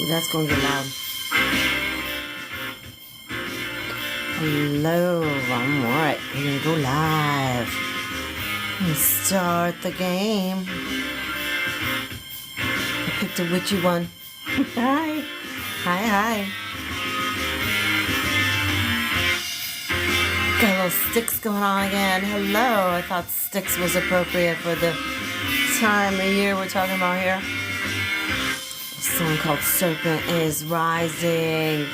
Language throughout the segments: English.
Ooh, that's going to get loud. Hello. Alright, we're going to go live. And start the game. I picked a witchy one. Hi. Hi. Got little sticks going on again. Hello. I thought sticks was appropriate for the time of year we're talking about here. A song called Serpent is Rising.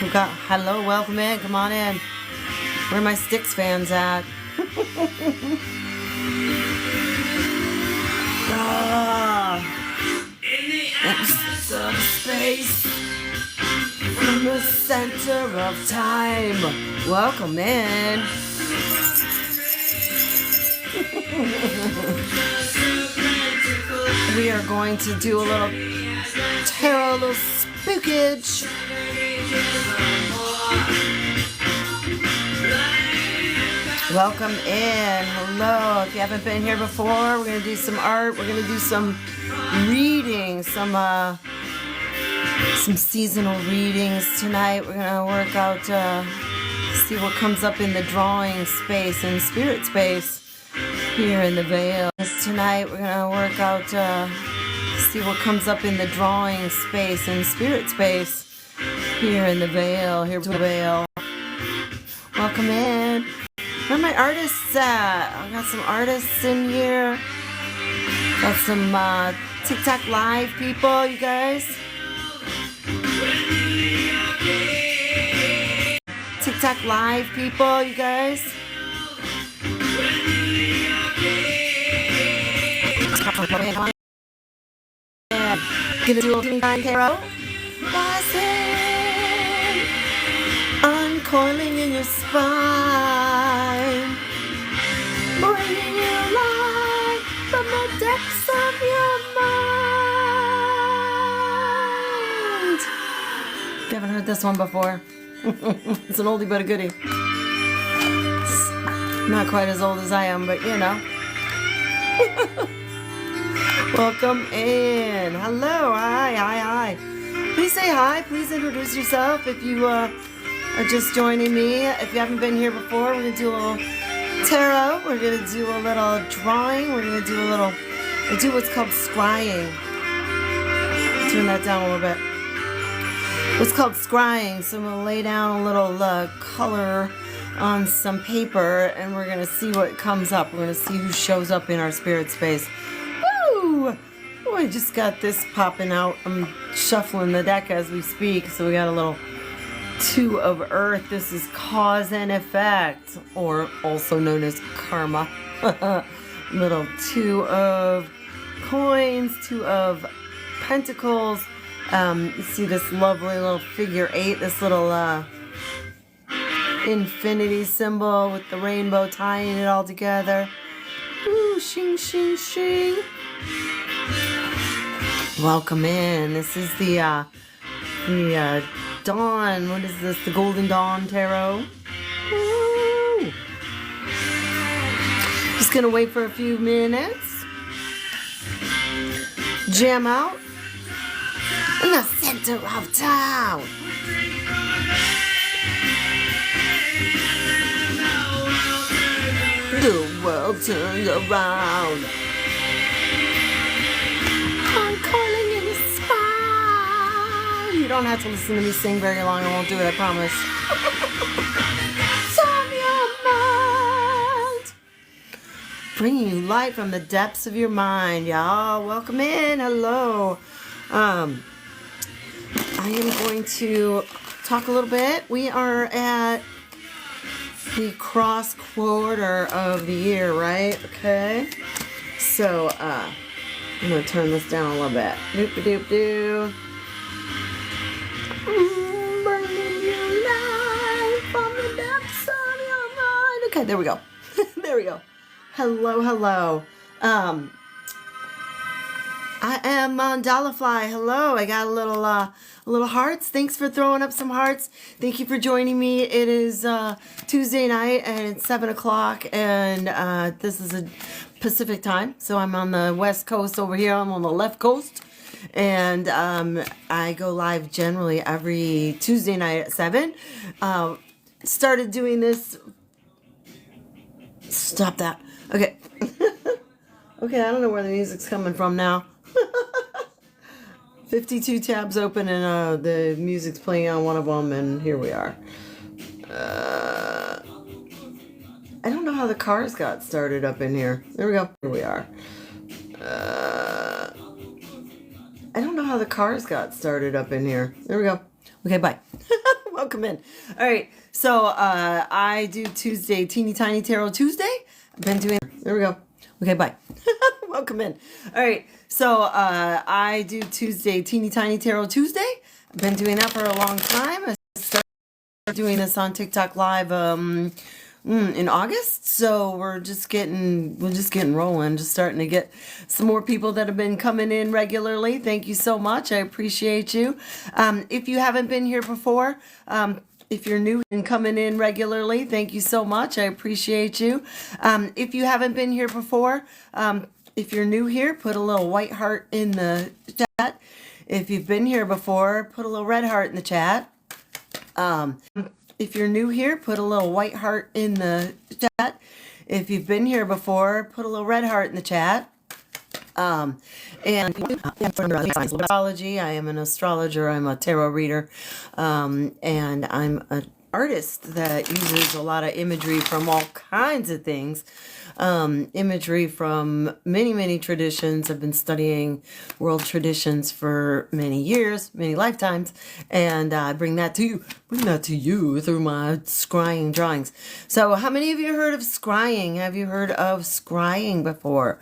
Who got hello, welcome in, come on in. Where are my Styx fans at? Of space from the center of time. Welcome in. We are going to do a little tarot, a little spookage. Welcome in. Hello. If you haven't been here before, we're going to do some art. We're going to do some reading, some seasonal readings tonight. We're going to work out, see what comes up in the drawing space and spirit space here in the Veil. Tonight we're going to work out, see what comes up in the drawing space and spirit space here in the Veil. Here to the Veil. Welcome in. Where are my artists at? I got some artists in here. Got some TikTok live people, you guys. TikTok live people, you guys. Gonna do a little tarot. Rising, uncoiling in your spine, bringing you light from the depths of your mind. You haven't heard this one before. It's an oldie but a goodie. It's not quite as old as I am, but you know. Welcome in. Hello. Hi. Please say hi. Please introduce yourself if you are just joining me. If you haven't been here before, we're going to do a little tarot. We're going to do a little drawing. We're going to do what's called scrying. Turn that down a little bit. What's called scrying. So I'm going to lay down a little color on some paper, and we're going to see what comes up. We're going to see who shows up in our spirit space. Woo! Oh, I just got this popping out. I'm shuffling the deck as we speak. So we got a little Two of Earth. This is cause and effect, or also known as karma. Little Two of Coins, Two of Pentacles. You see this lovely little figure 8, this little infinity symbol with the rainbow tying it all together. Ooh, shing, shing, shing. Welcome in. This is the Dawn. What is this? The Golden Dawn Tarot. Ooh. Just gonna wait for a few minutes. Jam out in the center of town. The world turns around. I'm calling in the spine. You don't have to listen to me sing very long. I won't do it, I promise. It's on your mind. Bringing you light from the depths of your mind, y'all. Welcome in. Hello. I am going to talk a little bit. We are at the cross quarter of the year, right? Okay. So, I'm going to turn this down a little bit. Doop-a-doop-doo. Burning your light from the depths of your mind. Okay, there we go. There we go. Hello. I am Mandalafly. Hello. I got a little hearts. Thanks for throwing up some hearts. Thank you for joining me. It is Tuesday night and it's 7 o'clock, and this is a Pacific time. So I'm on the West Coast over here. I'm on the left coast. And I go live generally every Tuesday night at 7. Started doing this. Stop that. Okay. Okay, I don't know where the music's coming from now. 52 tabs open and the music's playing on one of them, and here we are. I don't know how the cars got started up in here. There we go. Here we are. I don't know how the cars got started up in here. There we go. Okay, bye. Welcome in. All right, so I do Tuesday, Teeny Tiny Tarot Tuesday. I've been doing. There we go. Okay, bye. Welcome in. All right, so I do Tuesday, Teeny Tiny Tarot Tuesday. I've been doing that for a long time. I started doing this on TikTok Live in August, so we're just getting rolling, just starting to get some more people that have been coming in regularly. Thank you so much. I appreciate you. If you haven't been here before, if you're new and coming in regularly, thank you so much. I appreciate you. If you haven't been here before, if you're new here, put a little white heart in the chat. If you've been here before, put a little red heart in the chat. If you're new here, put a little white heart in the chat. If you've been here before, put a little red heart in the chat. And I'm from astrology. I am an astrologer. I'm a tarot reader. And I'm an artist that uses a lot of imagery from all kinds of things. Imagery from many, many traditions. I've been studying world traditions for many years, many lifetimes, and I bring that to you through my scrying drawings. So how many of you heard of scrying? Have you heard of scrying before?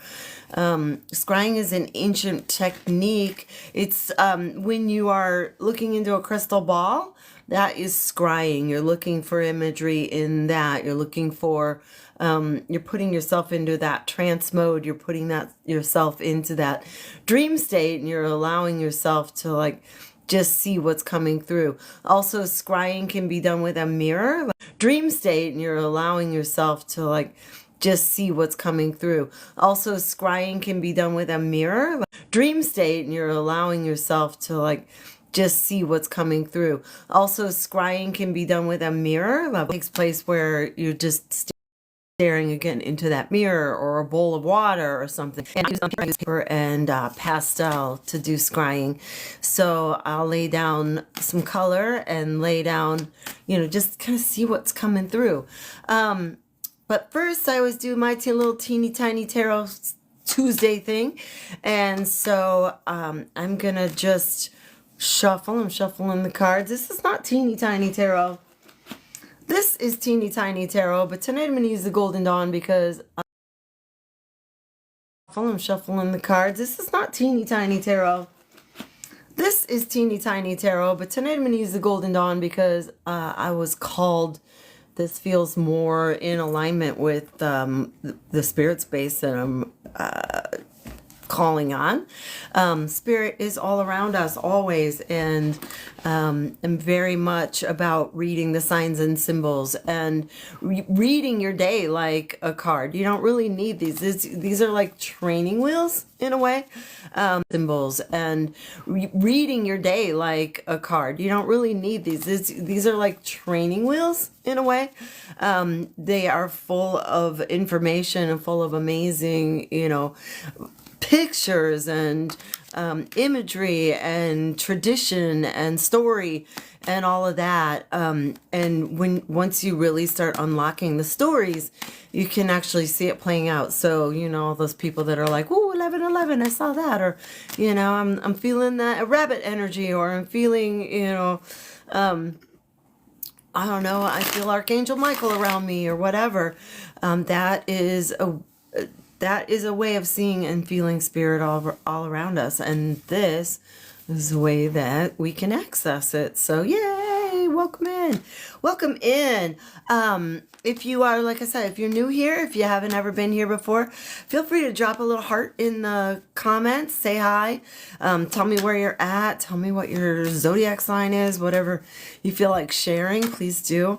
Scrying is an ancient technique. It's when you are looking into a crystal ball, that is scrying. You're looking for imagery in that. You're looking for you're putting yourself into that trance mode. You're putting that yourself into that dream state, and you're allowing yourself to like just see what's coming through. Also, scrying can be done with a mirror, dream state, and you're allowing yourself to like just see what's coming through. Also, scrying can be done with a mirror, dream state, and you're allowing yourself to like just see what's coming through. Also, scrying can be done with a mirror. That takes place where you're just staring again into that mirror or a bowl of water or something. And I use paper and pastel to do scrying. So I'll lay down some color and lay down, just kind of see what's coming through. But first I always do my little teeny tiny tarot Tuesday thing. And so I'm going to just shuffle. I'm shuffling the cards. This is not teeny tiny tarot. This is Teeny Tiny Tarot, but tonight I'm going to use the Golden Dawn because I'm shuffling the cards. This is not Teeny Tiny Tarot. This is Teeny Tiny Tarot, but tonight I'm going to use the Golden Dawn because I was called. This feels more in alignment with the spirit space that I'm calling on. Spirit is all around us always, and I'm very much about reading the signs and symbols and reading your day like a card. You don't really need these. These are like training wheels in a way. Symbols and reading your day like a card. You don't really need these. These are like training wheels in a way. They are full of information and full of amazing, pictures and imagery and tradition and story and all of that. And once you really start unlocking the stories, you can actually see it playing out. So, all those people that are like, "Ooh, 11:11, I saw that," or, I'm feeling that rabbit energy, or I'm feeling, I don't know, I feel Archangel Michael around me or whatever. That is a way of seeing and feeling spirit all around us. And this is a way that we can access it. So yay, welcome in. Welcome in. If you are, like I said, if you're new here, if you haven't ever been here before, feel free to drop a little heart in the comments. Say hi. Tell me where you're at. Tell me what your zodiac sign is. Whatever you feel like sharing, please do.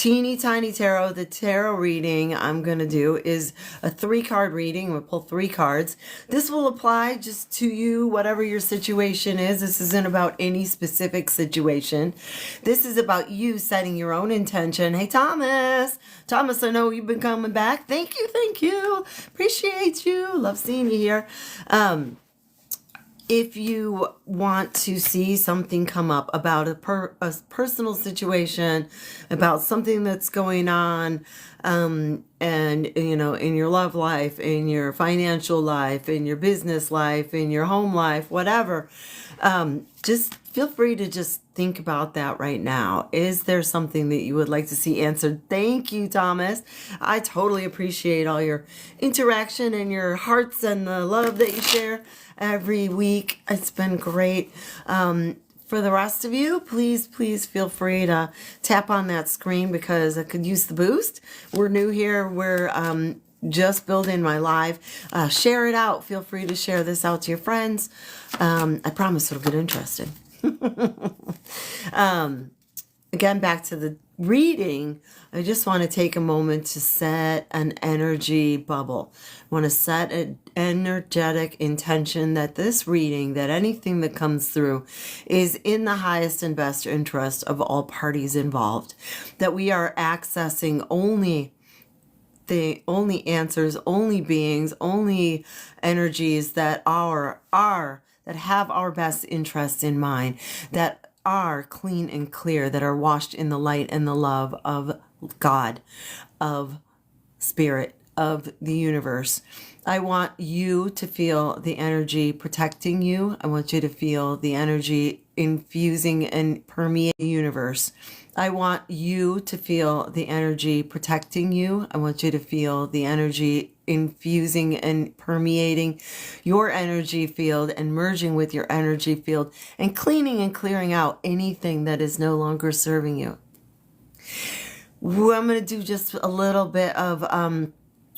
teeny tiny tarot. The tarot reading I'm going to do is a 3-card reading. We'll pull 3 cards. This will apply just to you, whatever your situation is. This isn't about any specific situation. This is about you setting your own intention. Hey, Thomas. Thomas, I know you've been coming back. Thank you. Thank you. Appreciate you. Love seeing you here. If you want to see something come up about a personal situation, about something that's going on, and, you know, in your love life, in your financial life, in your business life, in your home life, whatever, just feel free to just think about that right now. Is there something that you would like to see answered? Thank you, Thomas. I totally appreciate all your interaction and your hearts and the love that you share every week. It's been great. For the rest of you, please feel free to tap on that screen because I could use the boost. We're new here. We're just building my live. Share it out. Feel free to share this out to your friends. I promise it'll get interesting. Again, back to the reading, I just want to take a moment to set an energy bubble. I want to set an energetic intention that this reading, that anything that comes through is in the highest and best interest of all parties involved. That we are accessing only answers, only beings, only energies that that have our best interests in mind, that are clean and clear, that are washed in the light and the love of God, of Spirit, of the universe. I want you to feel the energy protecting you. I want you to feel the energy infusing and permeating the universe. I want you to feel the energy protecting you. I want you to feel the energy infusing and permeating your energy field and merging with your energy field and cleaning and clearing out anything that is no longer serving you. I'm going to do just a little bit of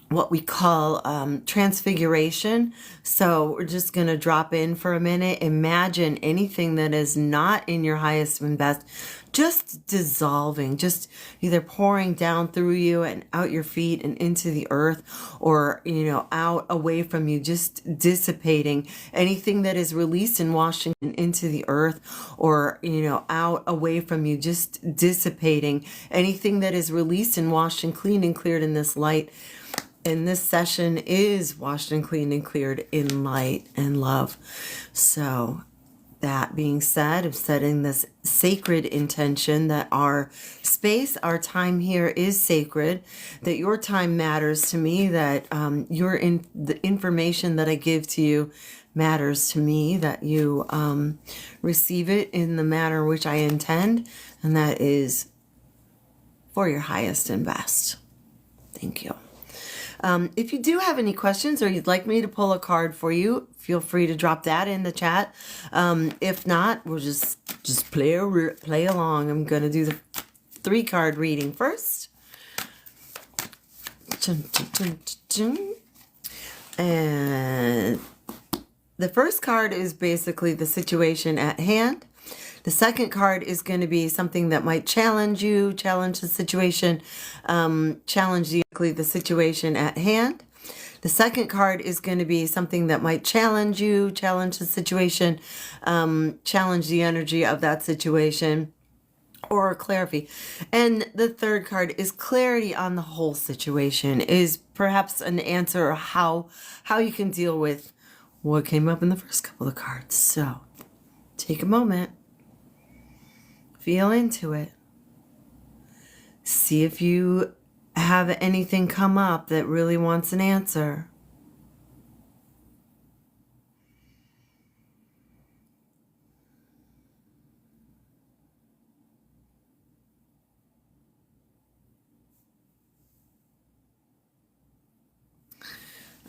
what we call transfiguration. So we're just going to drop in for a minute. Imagine anything that is not in your highest and best just dissolving, just either pouring down through you and out your feet and into the earth, or, you know, out away from you, just dissipating. Anything that is released and washing into the earth, or, you know, out away from you, just dissipating. Anything that is released and washed and cleaned and cleared in this light. And this session is washed and cleaned and cleared in light and love. So that being said, I'm setting this sacred intention that our space, our time here is sacred, that your time matters to me, that the information that I give to you matters to me, that you receive it in the manner which I intend, and that is for your highest and best. Thank you. If you do have any questions or you'd like me to pull a card for you, feel free to drop that in the chat. If not, we'll just play along. I'm going to do the 3-card reading first. And the first card is basically the situation at hand. The second card is going to be something that might challenge you, challenge the situation, challenge the situation at hand. The second card is going to be something that might challenge you, challenge the situation, challenge the energy of that situation, or clarity. And the third card is clarity on the whole situation, is perhaps an answer how you can deal with what came up in the first couple of cards. So take a moment. Feel into it. See if you have anything come up that really wants an answer.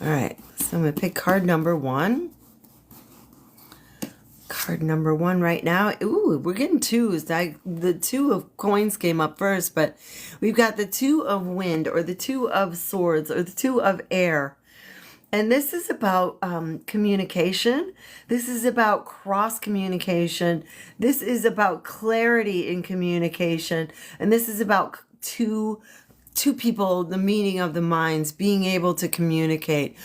All right, so I'm going to pick card number 1. Card number 1 right now. Ooh, we're getting 2s. The 2 of coins came up first, but we've got the 2 of wind, or the 2 of swords, or the 2 of air. And this is about communication. This is about cross communication. This is about clarity in communication. And this is about two people, the meeting of the minds, being able to communicate.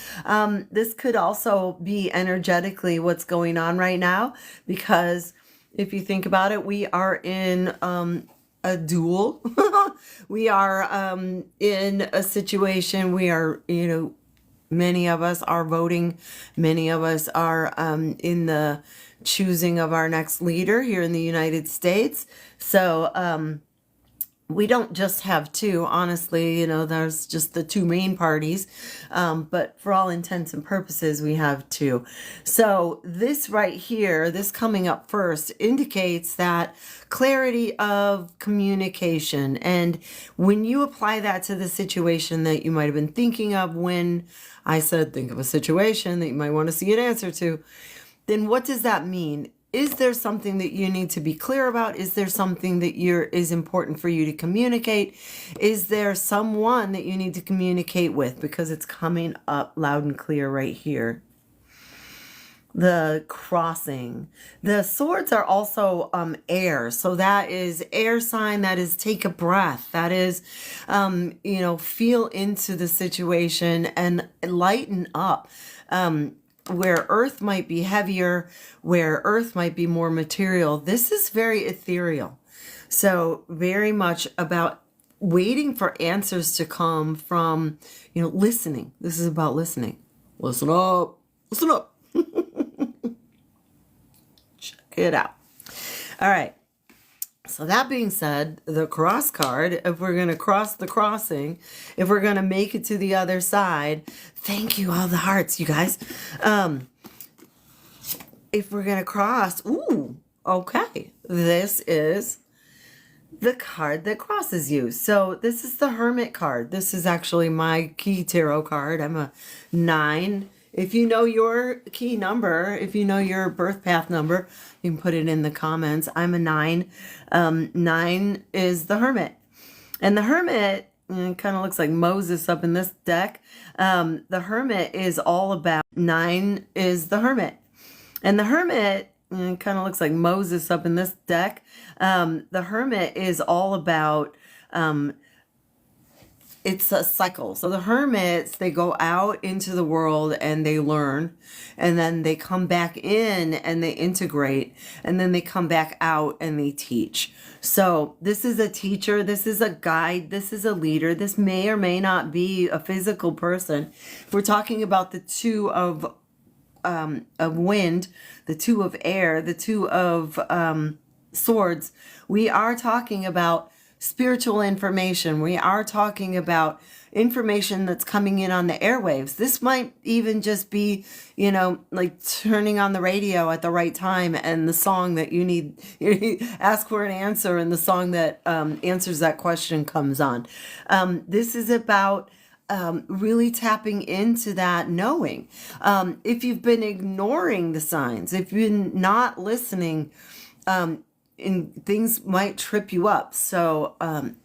This could also be energetically what's going on right now, because if you think about it, we are in a duel. We are in a situation. We are, many of us are voting. Many of us are in the choosing of our next leader here in the United States. So we don't just have two, honestly, there's just the two main parties. But for all intents and purposes, we have two. So this right here, this coming up first, indicates that clarity of communication. And when you apply that to the situation that you might have been thinking of when I said, think of a situation that you might want to see an answer to, then what does that mean? Is there something that you need to be clear about? Is there something that is important for you to communicate? Is there someone that you need to communicate with? Because it's coming up loud and clear right here. The crossing. The swords are also air. So that is air sign. That is take a breath. That is, feel into the situation and lighten up. Where earth might be heavier, where earth might be more material, this is very ethereal. So very much about waiting for answers to come from, listening. This is about listening. Listen up. Listen up. Check it out. All right. So that being said, the cross card, if we're going to cross the crossing, if we're going to make it to the other side, thank you, all the hearts, you guys. If we're going to cross, ooh, okay, this is the card that crosses you. So this is the Hermit card. This is actually my key tarot card. I'm a 9. If you know your key number, if you know your birth path number, you can put it in the comments. I'm a 9. 9 is the Hermit. And the Hermit kind of looks like Moses up in this deck. The Hermit is all about, 9 is the Hermit. And the Hermit kind of looks like Moses up in this deck. The Hermit is all about, it's a cycle. So the hermits, they go out into the world and they learn, and then they come back in and they integrate, and then they come back out and they teach. So this is a teacher, this is a guide, this is a leader. This may or may not be a physical person. If we're talking about the 2 of wind, the 2 of air, the 2 of swords, we are talking about spiritual information. We are talking about information that's coming in on the airwaves. This might even just be, like turning on the radio at the right time and the song that you need, ask for an answer, and the song that answers that question comes on. This is about really tapping into that knowing. If you've been ignoring the signs, if you've been not listening, and things might trip you up. So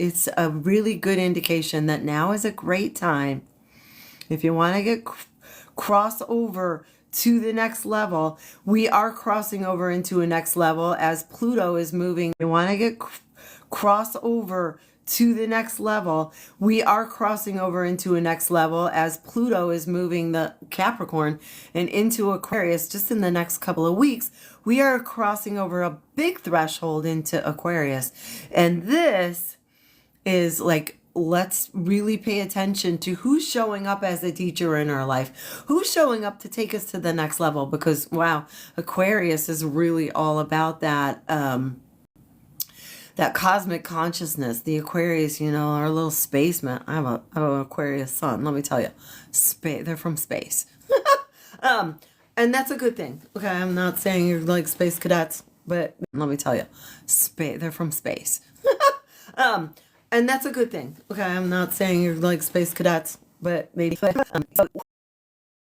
it's a really good indication that now is a great time. If you want to get cross over to the next level, we are crossing over into a next level as Pluto is moving. You want to get cross over to the next level. We are crossing over into a next level as Pluto is moving the Capricorn and into Aquarius just in the next couple of weeks. We are crossing over a big threshold into Aquarius. And this is like, let's really pay attention to who's showing up as a teacher in our life, who's showing up to take us to the next level, because wow, Aquarius is really all about that, that cosmic consciousness. The Aquarius, our little spaceman. I have an Aquarius sun, let me tell you. They're from space. And that's a good thing. Okay, I'm not saying you're like space cadets, but let me tell you, they're from space. And that's a good thing. Okay, I'm not saying you're like space cadets, but maybe.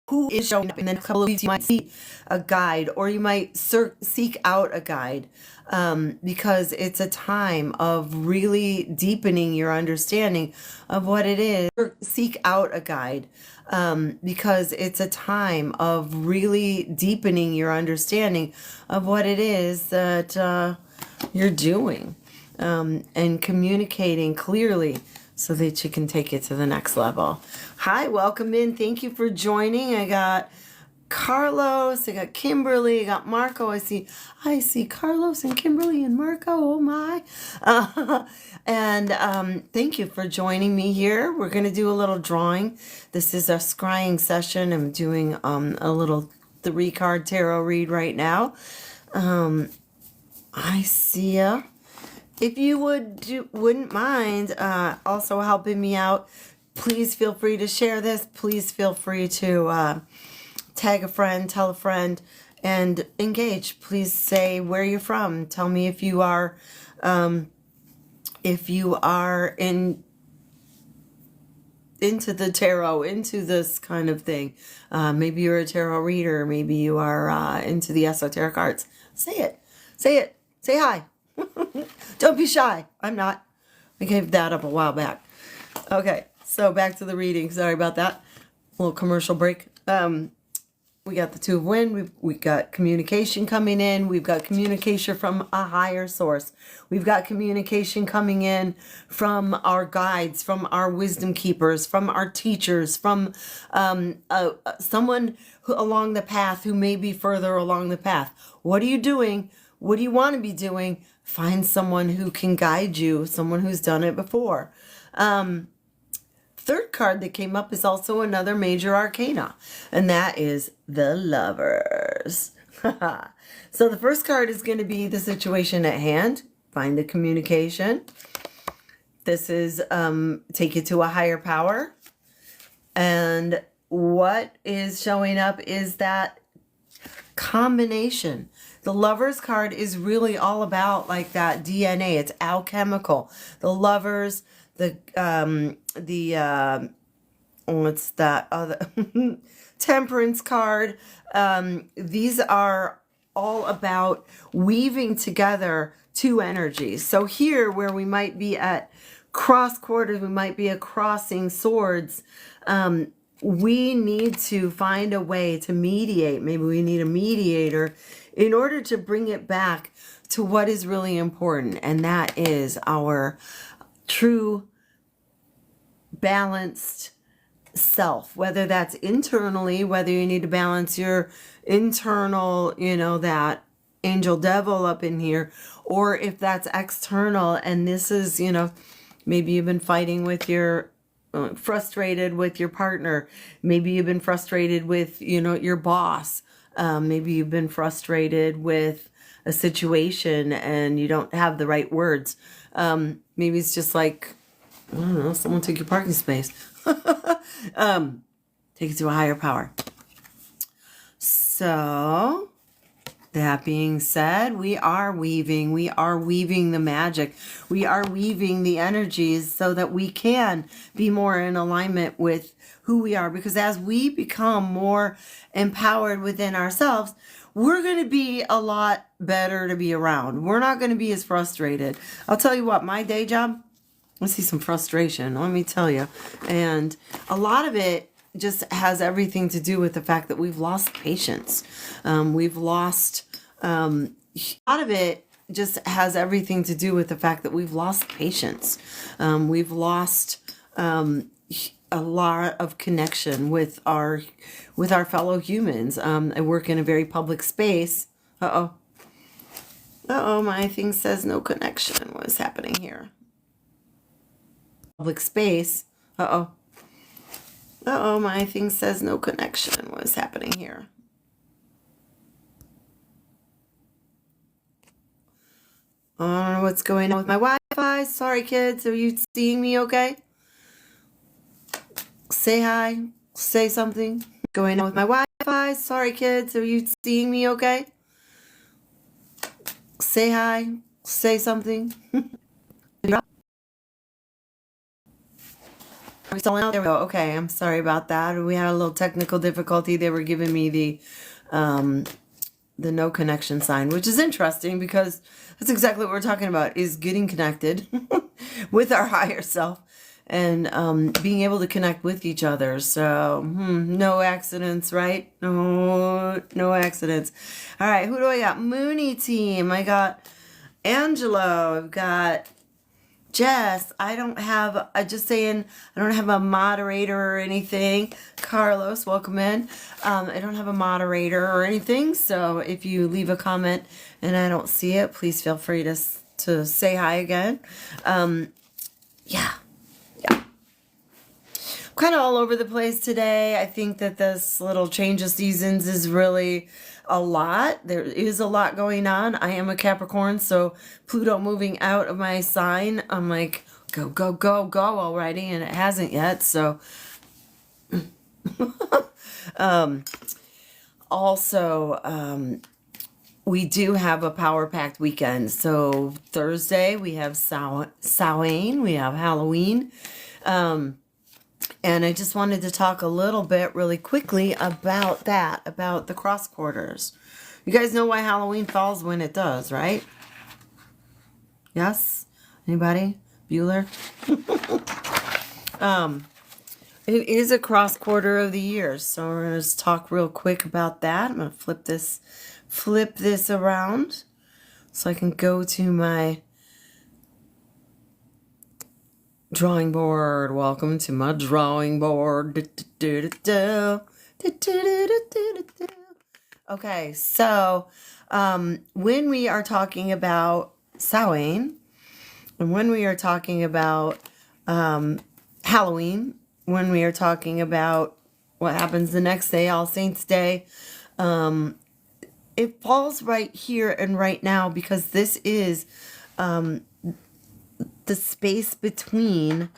Who is showing up in the next couple of weeks? You might see a guide, or you might seek out a guide, because it's a time of really deepening your understanding of what it is. Seek out a guide, because it's a time of really deepening your understanding of what it is that you're doing. and communicating clearly so that you can take it to the next level. Hi, welcome in. Thank you for joining. I got Carlos, I got Kimberly, I got Marco. I see Carlos and Kimberly and Marco. Oh my. And thank you for joining me here. We're going to do a little drawing. This is a scrying session. I'm doing a little 3-card tarot read right now. I see ya. If you wouldn't mind also helping me out, please feel free to share this. Please feel free to tag a friend, tell a friend, and engage. Please say where you're from. Tell me if you are into the tarot, into this kind of thing. Maybe you're a tarot reader. Maybe you are into the esoteric arts. Say it. Say it. Say hi. Don't be shy. I'm not. I gave that up a while back. Okay, so back to the reading. Sorry about that. A little commercial break. We got the 2 of Wind. We got communication coming in. We've got communication from a higher source. We've got communication coming in from our guides, from our wisdom keepers, from our teachers, from someone along the path who may be further along the path. What are you doing? What do you want to be doing? Find someone who can guide you, someone who's done it before. Third card that came up is also another major arcana, and that is the Lovers. So the first card is going to be the situation at hand. Find the communication. This is take you to a higher power. And what is showing up is that combination. The Lovers card is really all about like that DNA. It's alchemical. The Lovers, what's that other Temperance card. These are all about weaving together 2 energies. So here where we might be at cross quarters, we might be at crossing swords, we need to find a way to mediate. Maybe we need a mediator in order to bring it back to what is really important, and that is our true balanced self, whether that's internally, whether you need to balance your internal, that angel devil up in here, or if that's external, and this is, maybe you've been fighting with your frustrated with your partner, maybe you've been frustrated with your boss, maybe you've been frustrated with a situation and you don't have the right words. Maybe it's just like, I don't know, someone took your parking space. Take it to a higher power. So, that being said, we are weaving the magic. We are weaving the energies so that we can be more in alignment with who we are. Because as we become more empowered within ourselves, we're going to be a lot better to be around. We're not going to be as frustrated. I'll tell you what, my day job, I see some frustration, let me tell you. And a lot of it just has everything to do with the fact that we've lost patience. A lot of it just has everything to do with the fact that we've lost patience. We've lost a lot of connection with our fellow humans. I work in a very public space. Uh-oh, my thing says no connection. What is happening here? Public space. Uh-oh, my thing says no connection. What is happening here? I don't know what's going on with my Wi-Fi. Sorry, kids. Are you seeing me okay? Say hi. Say something. Going on with my Wi-Fi. Sorry, kids. Are you seeing me okay? Say hi. Say something. Are we still out? There we go. Okay, I'm sorry about that. We had a little technical difficulty. They were giving me the no connection sign, which is interesting because that's exactly what we're talking about, is getting connected with our higher self and being able to connect with each other. So no accidents, right? No accidents. All right, who do I got? Mooney team. I got Angelo. I've got Jess. I don't have a moderator or anything. Carlos, welcome in. I don't have a moderator or anything, so if you leave a comment and I don't see it, please feel free to say hi again. Yeah. Kind of all over the place today. I think that this little change of seasons is really a lot. There is a lot going on. I am a Capricorn, so Pluto moving out of my sign, I'm like, go, go, go, go already, and it hasn't yet, so. Also, we do have a power-packed weekend. So Thursday, we have Samhain, we have Halloween, and I just wanted to talk a little bit really quickly about that, about the cross quarters. You guys know why Halloween falls when it does, right? Yes? Anybody? Bueller? It is a cross quarter of the year, so we're going to just talk real quick about that. I'm going to flip this around so I can go to my drawing board. Welcome to my drawing board. Okay, so when we are talking about Samhain, and when we are talking about Halloween, when we are talking about what happens the next day, All Saints Day, it falls right here and right now because this is the space between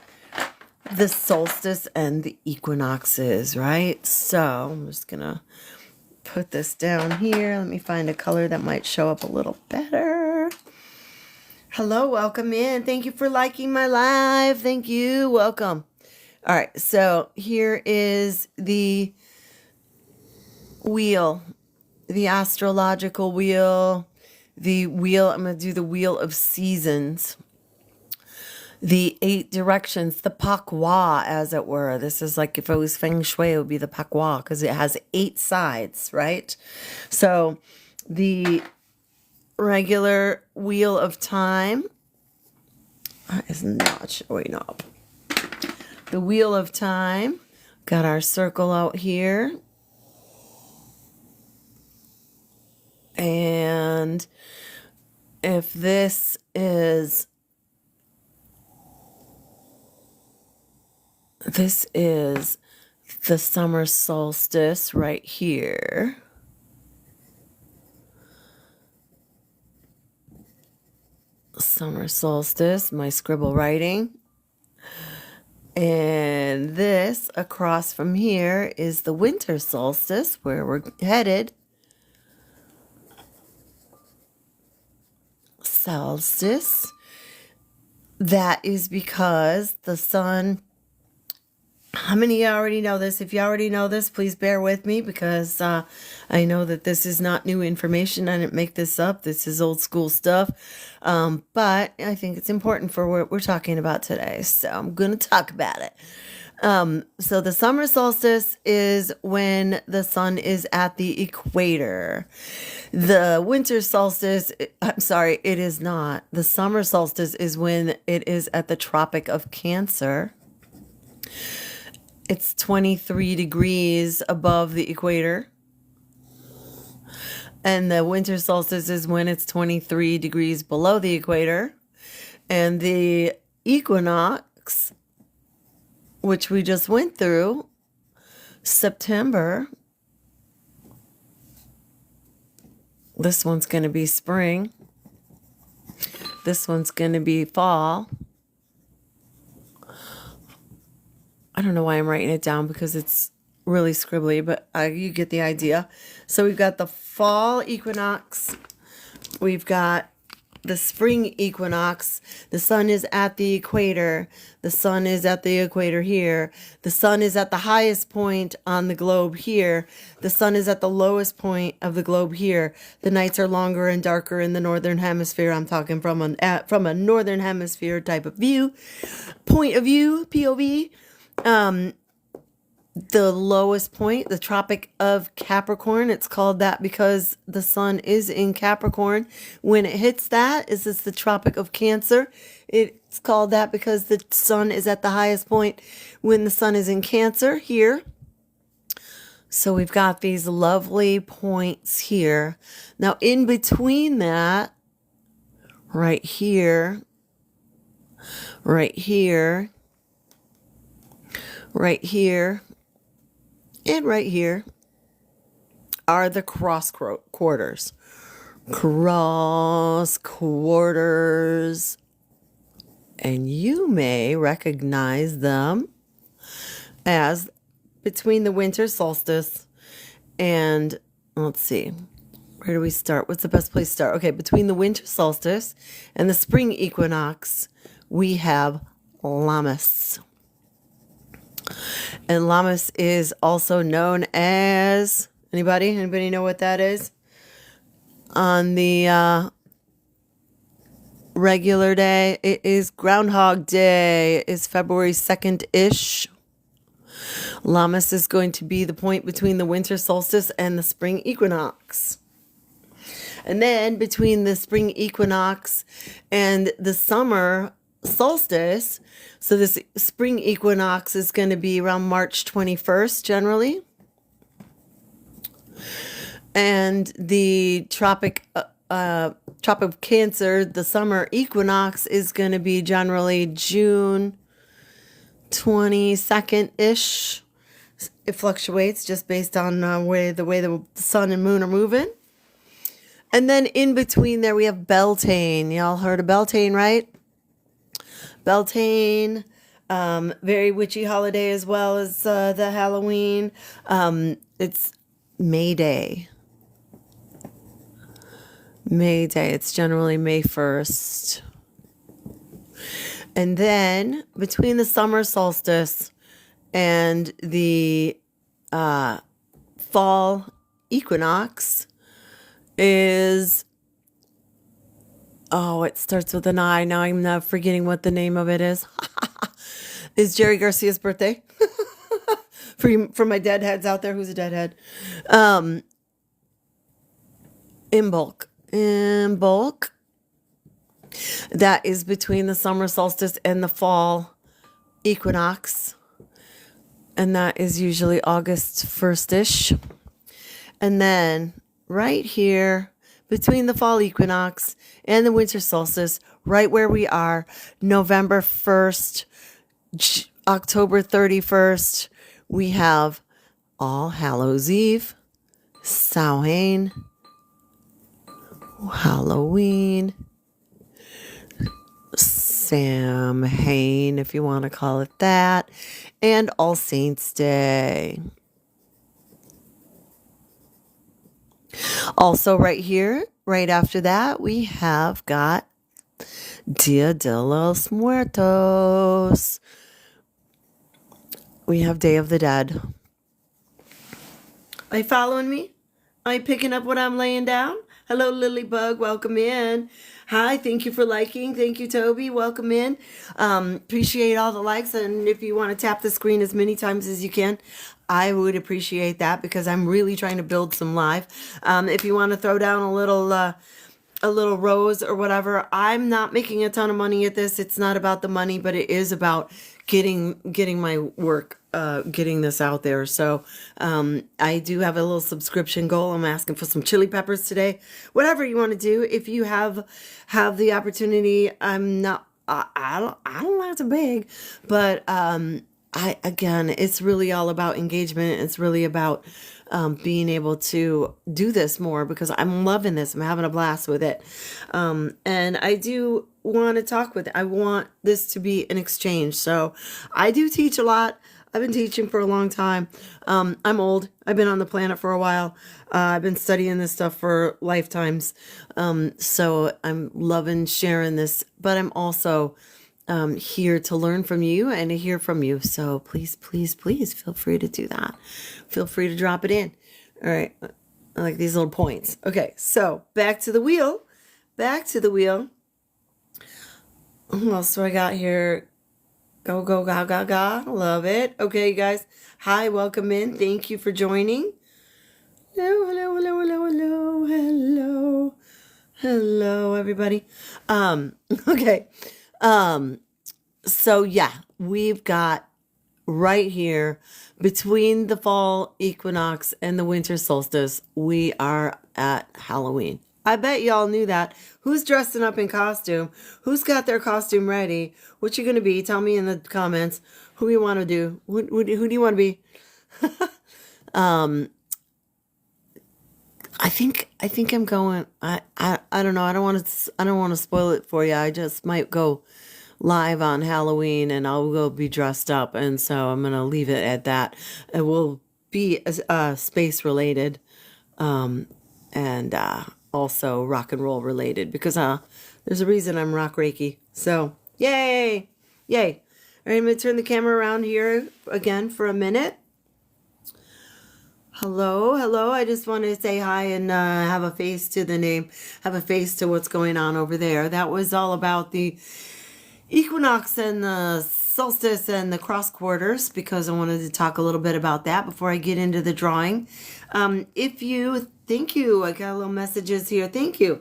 the solstice and the equinoxes, right? So I'm just gonna put this down here. Let me find a color that might show up a little better. Hello, welcome in. Thank you for liking my live. Thank you. Welcome. All right, so here is the wheel, the astrological wheel, the wheel. I'm going to do the wheel of seasons. The 8 directions, the pakwa, as it were. This is like if it was feng shui, it would be the pakwa because it has 8 sides, right? So the regular wheel of time is not showing up. The wheel of time, got our circle out here. And if this is the summer solstice right here. Summer solstice, my scribble writing. And this across from here is the winter solstice where we're headed. Solstice. That is because the sun. How many of you already know this? If you already know this, please bear with me because I know that this is not new information. I didn't make this up. This is old school stuff. But I think it's important for what we're talking about today. So I'm going to talk about it. So the summer solstice is when the sun is at the equator. The winter solstice, I'm sorry, it is not. The summer solstice is when it is at the Tropic of Cancer. It's 23 degrees above the equator. And the winter solstice is when it's 23 degrees below the equator. And the equinox, which we just went through, September. This one's going to be spring. This one's going to be fall. I don't know why I'm writing it down because it's really scribbly, but you get the idea. So we've got the fall equinox. We've got the spring equinox. The sun is at the equator. The sun is at the equator here. The sun is at the highest point on the globe here. The sun is at the lowest point of the globe here. The nights are longer and darker in the northern hemisphere. I'm talking from a northern hemisphere type of view, point of view, POV. the lowest point, the Tropic of Capricorn. It's called that because the sun is in Capricorn. When it hits that, is this the Tropic of Cancer? It's called that because the sun is at the highest point when the sun is in Cancer here. So we've got these lovely points here. Now in between that, right here, right here, right here, and right here are the cross quarters. Cross quarters. And you may recognize them as between the winter solstice and, let's see, where do we start? What's the best place to start? Okay, between the winter solstice and the spring equinox, we have Lammas. And Lammas is also known as, anybody know what that is? On the regular day, it is Groundhog Day. It is February 2nd-ish. Lammas is going to be the point between the winter solstice and the spring equinox. And then between the spring equinox and the summer solstice, so this spring equinox is going to be around March 21st generally. And the Tropic of Cancer, the summer equinox, is going to be generally June 22nd-ish. It fluctuates just based on the way the sun and moon are moving. And then in between there we have Beltane. Y'all heard of Beltane, right? Beltane, very witchy holiday as well as the Halloween. It's May Day. May Day. It's generally May 1st. And then between the summer solstice and the fall equinox is, it starts with an I. Now I'm not forgetting what the name of it is. Is Jerry Garcia's birthday. For my deadheads out there, who's a deadhead? Imbolc. That is between the summer solstice and the fall equinox. And that is usually August 1st-ish. And then right here, between the fall equinox and the winter solstice, right where we are, November 1st, October 31st, we have All Hallows Eve, Samhain, Halloween, Samhain, if you want to call it that, and All Saints Day. Also right here, right after that, we have got Dia de los Muertos. We have Day of the Dead. Are you following me? Are you picking up what I'm laying down? Hello, Lilybug. Welcome in. Hi. Thank you for liking. Thank you, Toby. Welcome in. Appreciate all the likes. And if you want to tap the screen as many times as you can, I would appreciate that because I'm really trying to build some live. If you want to throw down a little rose or whatever, I'm not making a ton of money at this. It's not about the money, but it is about getting my work, getting this out there. So I do have a little subscription goal. I'm asking for some chili peppers today. Whatever you want to do, if you have the opportunity, I don't like to beg, but again, it's really all about engagement. It's really about being able to do this more because I'm loving this. I'm having a blast with it. And I do want to talk with it. I want this to be an exchange. So I do teach a lot. I've been teaching for a long time. I'm old. I've been on the planet for a while. I've been studying this stuff for lifetimes. So I'm loving sharing this, but I'm also here to learn from you and to hear from you. So please, please, please feel free to do that. Feel free to drop it in. All right. I like these little points. Okay. So back to the wheel. Who else do I got here? Go, go, ga, ga, ga. Love it. Okay, guys. Hi, welcome in. Thank you for joining. Hello, hello, hello, hello, hello, hello. Hello, everybody. Okay. So yeah, we've got right here between the fall equinox and the winter solstice, we are at Halloween. I bet y'all knew that. Who's dressing up in costume? Who's got their costume ready? What you gonna be? Tell me in the comments who you want to do. Who do you want to be? I think I'm going. I don't know. I don't want to spoil it for you. I just might go live on Halloween and I'll go be dressed up, and so I'm gonna leave it at that. It will be space related, and also rock and roll related because there's a reason I'm rock Reiki. So yay, yay! All right, I'm gonna turn the camera around here again for a minute. Hello, hello. I just want to say hi and have a face to the name, have a face to what's going on over there. That was all about the equinox and the solstice and the cross quarters because I wanted to talk a little bit about that before I get into the drawing. Thank you. I got little messages here. Thank you.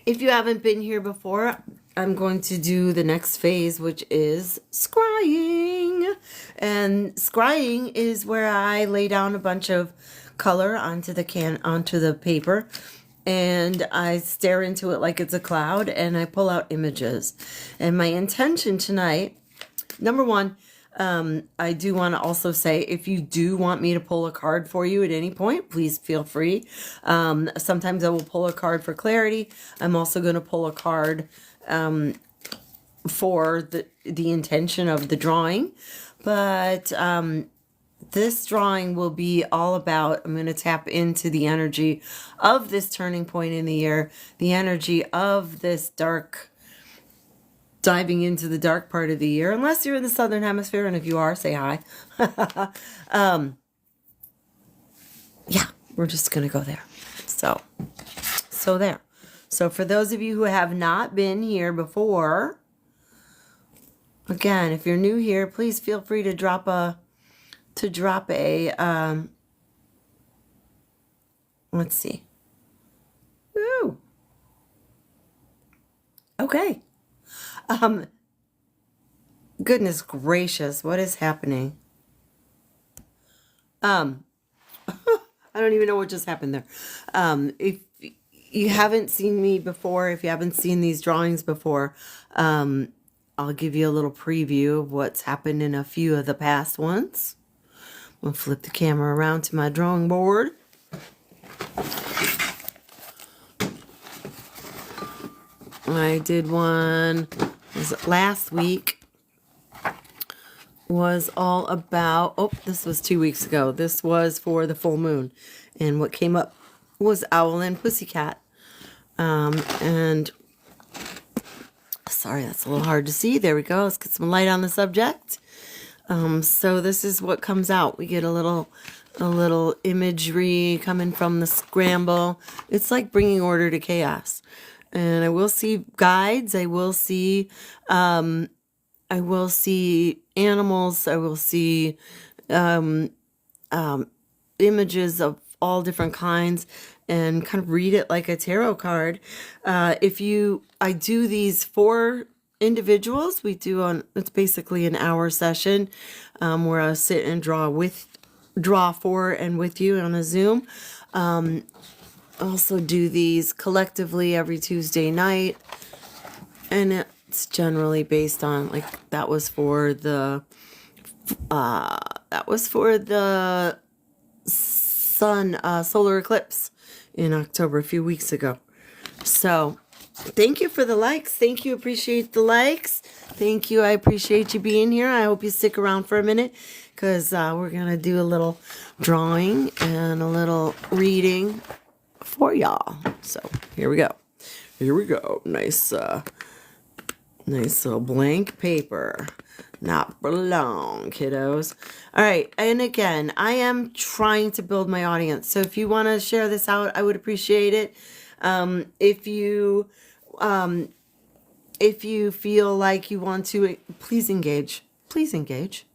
If you haven't been here before, I'm going to do the next phase, which is scrying. And scrying is where I lay down a bunch of color onto the paper, and I stare into it like it's a cloud, and I pull out images. And my intention tonight, number one, I do want to also say, if you do want me to pull a card for you at any point, please feel free. Sometimes I will pull a card for clarity. I'm also going to pull a card for the intention of the drawing. But this drawing will be all about, I'm going to tap into the energy of this turning point in the year, the energy of this diving into the dark part of the year, unless you're in the southern hemisphere, and if you are, say hi. Yeah, we're just gonna go there. So there. So for those of you who have not been here before, again, if you're new here, please feel free to drop a let's see. Woo. Okay. Goodness gracious, what is happening? I don't even know what just happened there. If you haven't seen me before, if you haven't seen these drawings before, I'll give you a little preview of what's happened in a few of the past ones. I'm gonna flip the camera around to my drawing board. I did one, was it last week? Was all about, this was 2 weeks ago. This was for the full moon. And what came up was owl and pussycat. And sorry, that's a little hard to see. There we go. Let's get some light on the subject. So this is what comes out. We get a little imagery coming from the scramble. It's like bringing order to chaos. And I will see guides. I will see animals. I will see images of all different kinds, and kind of read it like a tarot card. I do these for individuals. It's basically an hour session where I sit and draw for and with you on a Zoom. Also do these collectively every Tuesday night, and it's generally based on, like, that was for the solar eclipse in October a few weeks ago. So thank you for the likes. Thank you. Appreciate the likes. Thank you. I appreciate you being here. I hope you stick around for a minute because we're going to do a little drawing and a little reading for y'all. So here we go. Nice little blank paper. Not for long, kiddos. All right, and again, I am trying to build my audience. So if you want to share this out, I would appreciate it. If you If you feel like you want to, please engage. Please engage.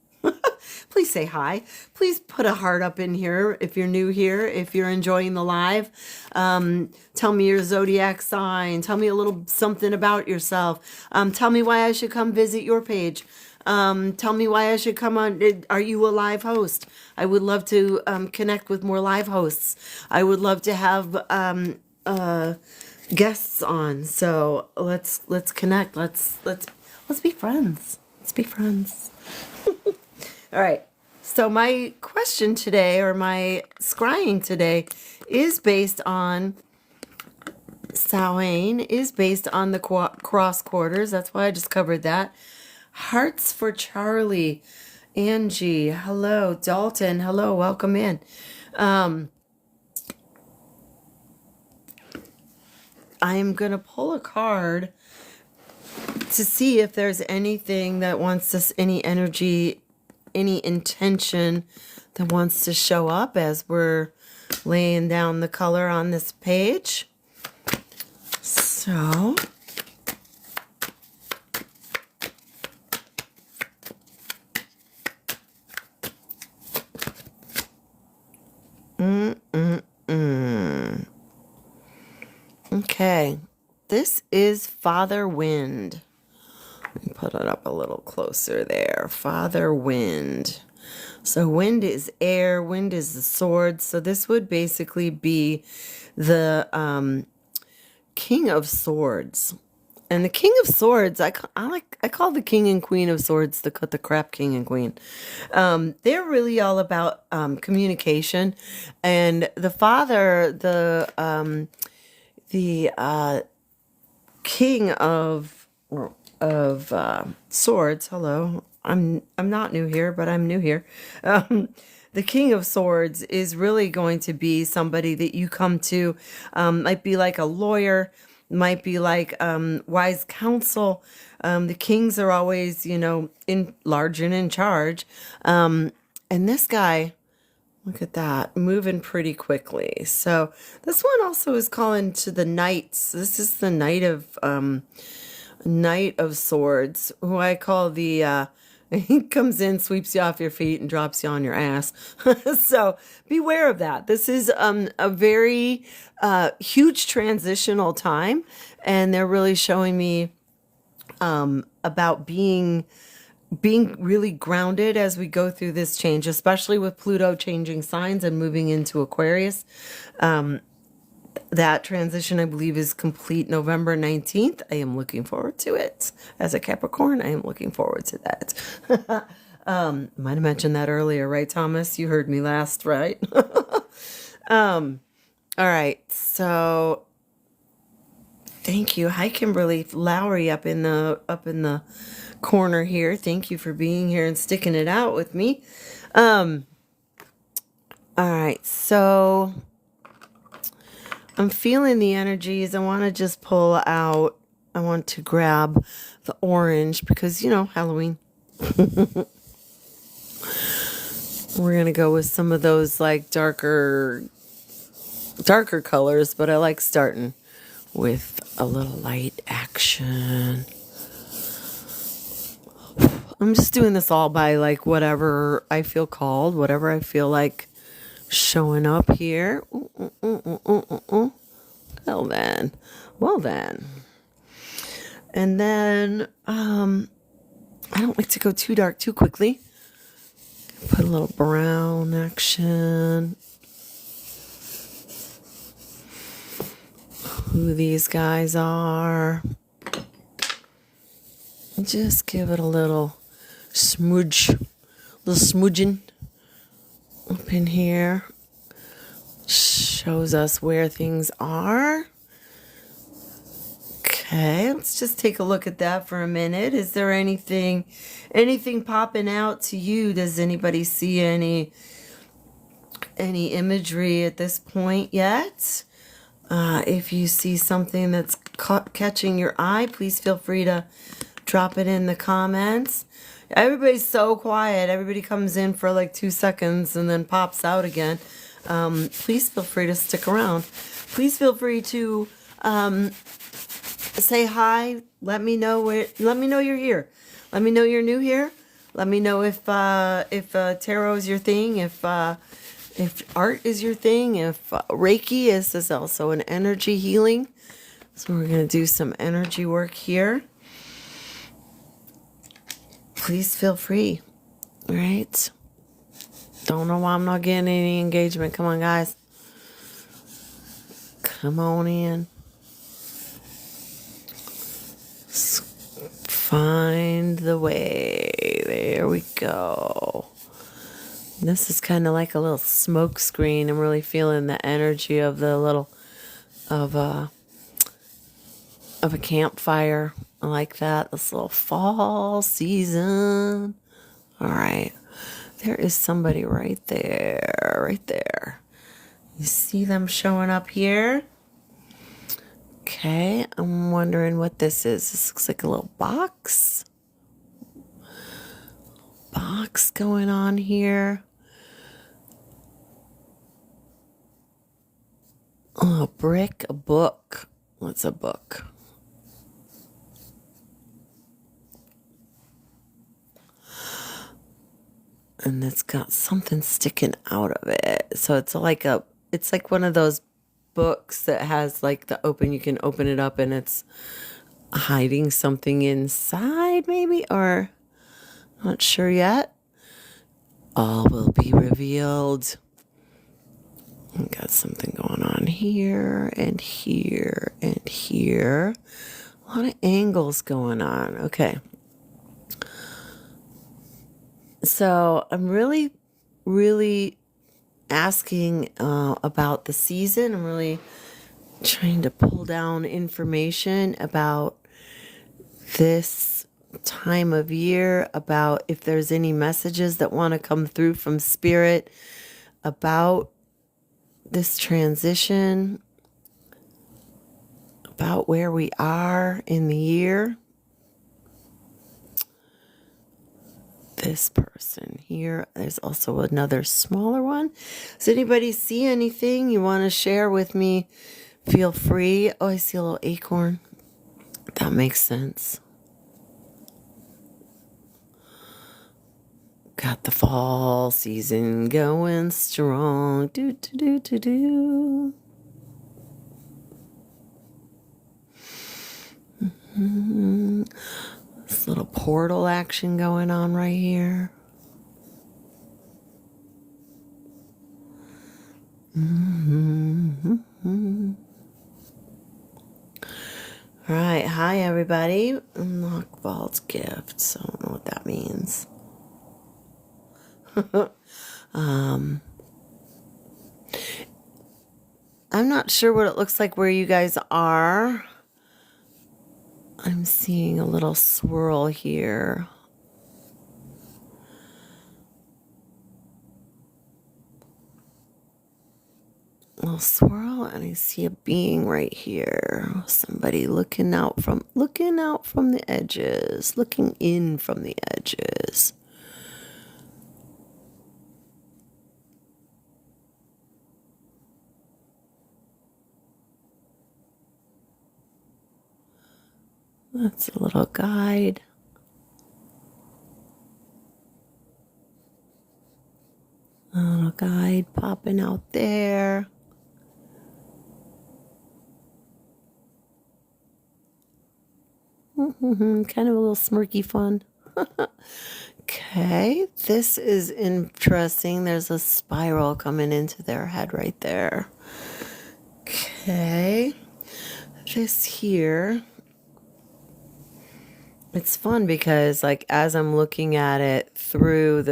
Please say hi. Please put a heart up in here if you're new here, if you're enjoying the live. Tell me your zodiac sign. Tell me a little something about yourself. Tell me why I should come visit your page. Tell me why I should come on. Are you a live host? I would love to connect with more live hosts. I would love to have guests on. So let's connect. Let's be friends. Let's be friends. All right. So my question today, or my scrying today, is based on Samhain, is based on the cross quarters. That's why I just covered that. Hearts for Charlie. Angie, hello. Dalton, hello. Welcome in. I am going to pull a card to see if there's anything that wants us, any energy, any intention that wants to show up as we're laying down the color on this page. So, okay, this is Father Wind. Let me put it up a little closer there. Father Wind. So wind is air, wind is the sword. So this would basically be the King of Swords. And the King of Swords, I call the King and Queen of Swords the cut the crap King and Queen. They're really all about communication. And the father, the King of Swords. Hello, I'm not new here, but I'm new here. The King of Swords is really going to be somebody that you come to. Might be like a lawyer, might be like wise counsel. The kings are always, in large and in charge. And this guy, look at that, moving pretty quickly. So this one also is calling to the knights. This is the Knight of Swords, who I call the he comes in, sweeps you off your feet, and drops you on your ass. So beware of that. This is a very huge transitional time, and they're really showing me about being really grounded as we go through this change, especially with Pluto changing signs and moving into Aquarius. That transition, I believe, is complete November 19th. I am looking forward to it. As a Capricorn, I am looking forward to that. Might have mentioned that earlier, right, Thomas? You heard me last, right? All right. So thank you. Hi, Kimberly Lowry up in the corner here. Thank you for being here and sticking it out with me. All right. So I'm feeling the energies. I want to just pull out. I want to grab the orange because, Halloween. We're going to go with some of those like darker colors, but I like starting with a little light action. I'm just doing this all by like whatever I feel called, whatever I feel like showing up here. Well then. And then I don't like to go too dark too quickly. Put a little brown action. Who these guys are. Just give it a little smudging up in here. Shows us where things are. Okay, let's just take a look at that for a minute. Is there anything popping out to you? Does anybody see any imagery at this point yet? If you see something that's catching your eye, please feel free to drop it in the comments. Everybody's so quiet. Everybody comes in for like 2 seconds and then pops out again. Please feel free to stick around. Please feel free to say hi. Let me know you're here. Let me know you're new here. Let me know if tarot is your thing, if art is your thing, if Reiki is also an energy healing. So we're going to do some energy work here. Please feel free. All right. Don't know why I'm not getting any engagement. Come on, guys. Come on in. Find the way. There we go. This is kind of like a little smoke screen. I'm really feeling the energy of the little of a campfire. I like that. This little fall season. All right. There is somebody right there. Right there. You see them showing up here? Okay, I'm wondering what this is. This looks like a little box. Box going on here. Oh, a brick, a book. What's a book? And it's got something sticking out of it. So it's like one of those books that has like you can open it up and it's hiding something inside maybe, or not sure yet. All will be revealed. We got something going on here and here and here. A lot of angles going on. Okay. So I'm really, really asking about the season. I'm really trying to pull down information about this time of year, about if there's any messages that want to come through from spirit about this transition, about where we are in the year. This person here. There's also another smaller one. Does anybody see anything you want to share with me? Feel free. Oh, I see a little acorn. That makes sense. Got the fall season going strong. Do, do, do, do, do. Mm-hmm. This little portal action going on right here. Mm-hmm. All right. Hi, everybody. Unlock Vault's gifts. I don't know what that means. I'm not sure what it looks like where you guys are. I'm seeing a little swirl here. A little swirl, and I see a being right here. Somebody looking out from the edges, looking in from the edges. That's a little guide. A little guide popping out there. Kind of a little smirky fun. Okay, this is interesting. There's a spiral coming into their head right there. Okay, this here. It's fun because, like, as I'm looking at it through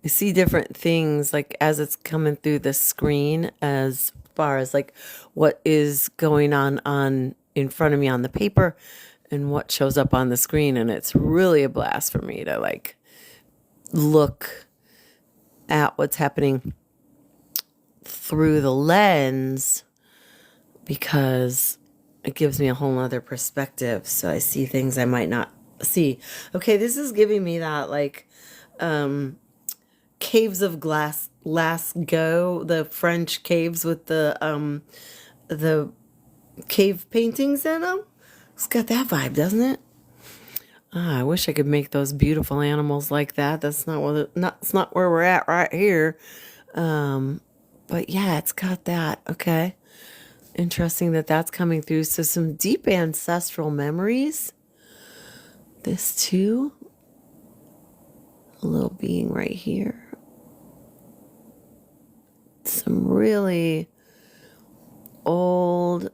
you see different things, like, as it's coming through the screen, as far as, like, what is going on in front of me on the paper and what shows up on the screen. And it's really a blast for me to, like, look at what's happening through the lens, because it gives me a whole nother perspective. So I see things I might not see. Okay, this is giving me that, like, caves of glass, Lascaux, the French caves with the cave paintings in them. It's got that vibe, doesn't it? I wish I could make those beautiful animals like that. That's not it's not where we're at right here. But yeah, it's got that. Okay. Interesting that that's coming through. So some deep ancestral memories. This too. A little being right here. Some really old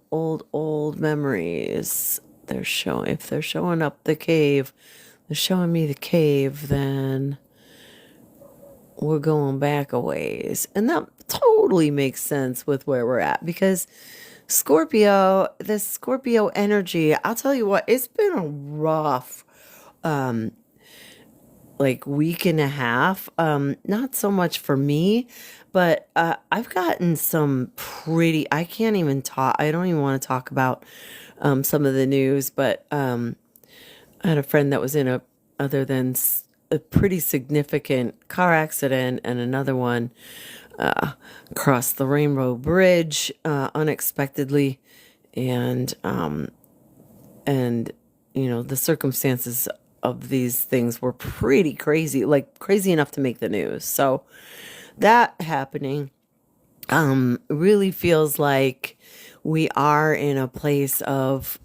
memories. If they're showing up the cave, they're showing me the cave, then we're going back a ways. And that totally makes sense with where we're at, because Scorpio, this Scorpio energy, I'll tell you what, it's been a rough like week and a half. Not so much for me, but I've gotten some pretty, I can't even talk, I don't even want to talk about some of the news, but I had a friend that was in a pretty significant car accident, and another one crossed the Rainbow Bridge unexpectedly, and the circumstances of these things were pretty crazy, like crazy enough to make the news. So that happening really feels like we are in a place of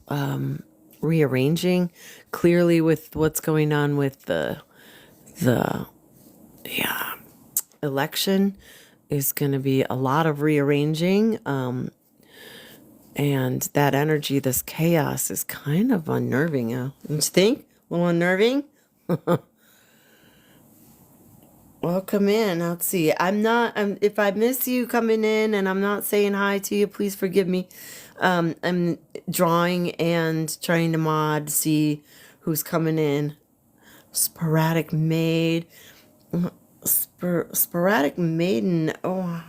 rearranging, clearly, with what's going on with the election. Is going to be a lot of rearranging, and that energy, this chaos, is kind of unnerving. Don't you think? A little unnerving. Welcome in. Let's see. If I miss you coming in and I'm not saying hi to you, please forgive me. I'm drawing and trying to mod, see who's coming in. Sporadic maid. Sporadic maiden. Oh,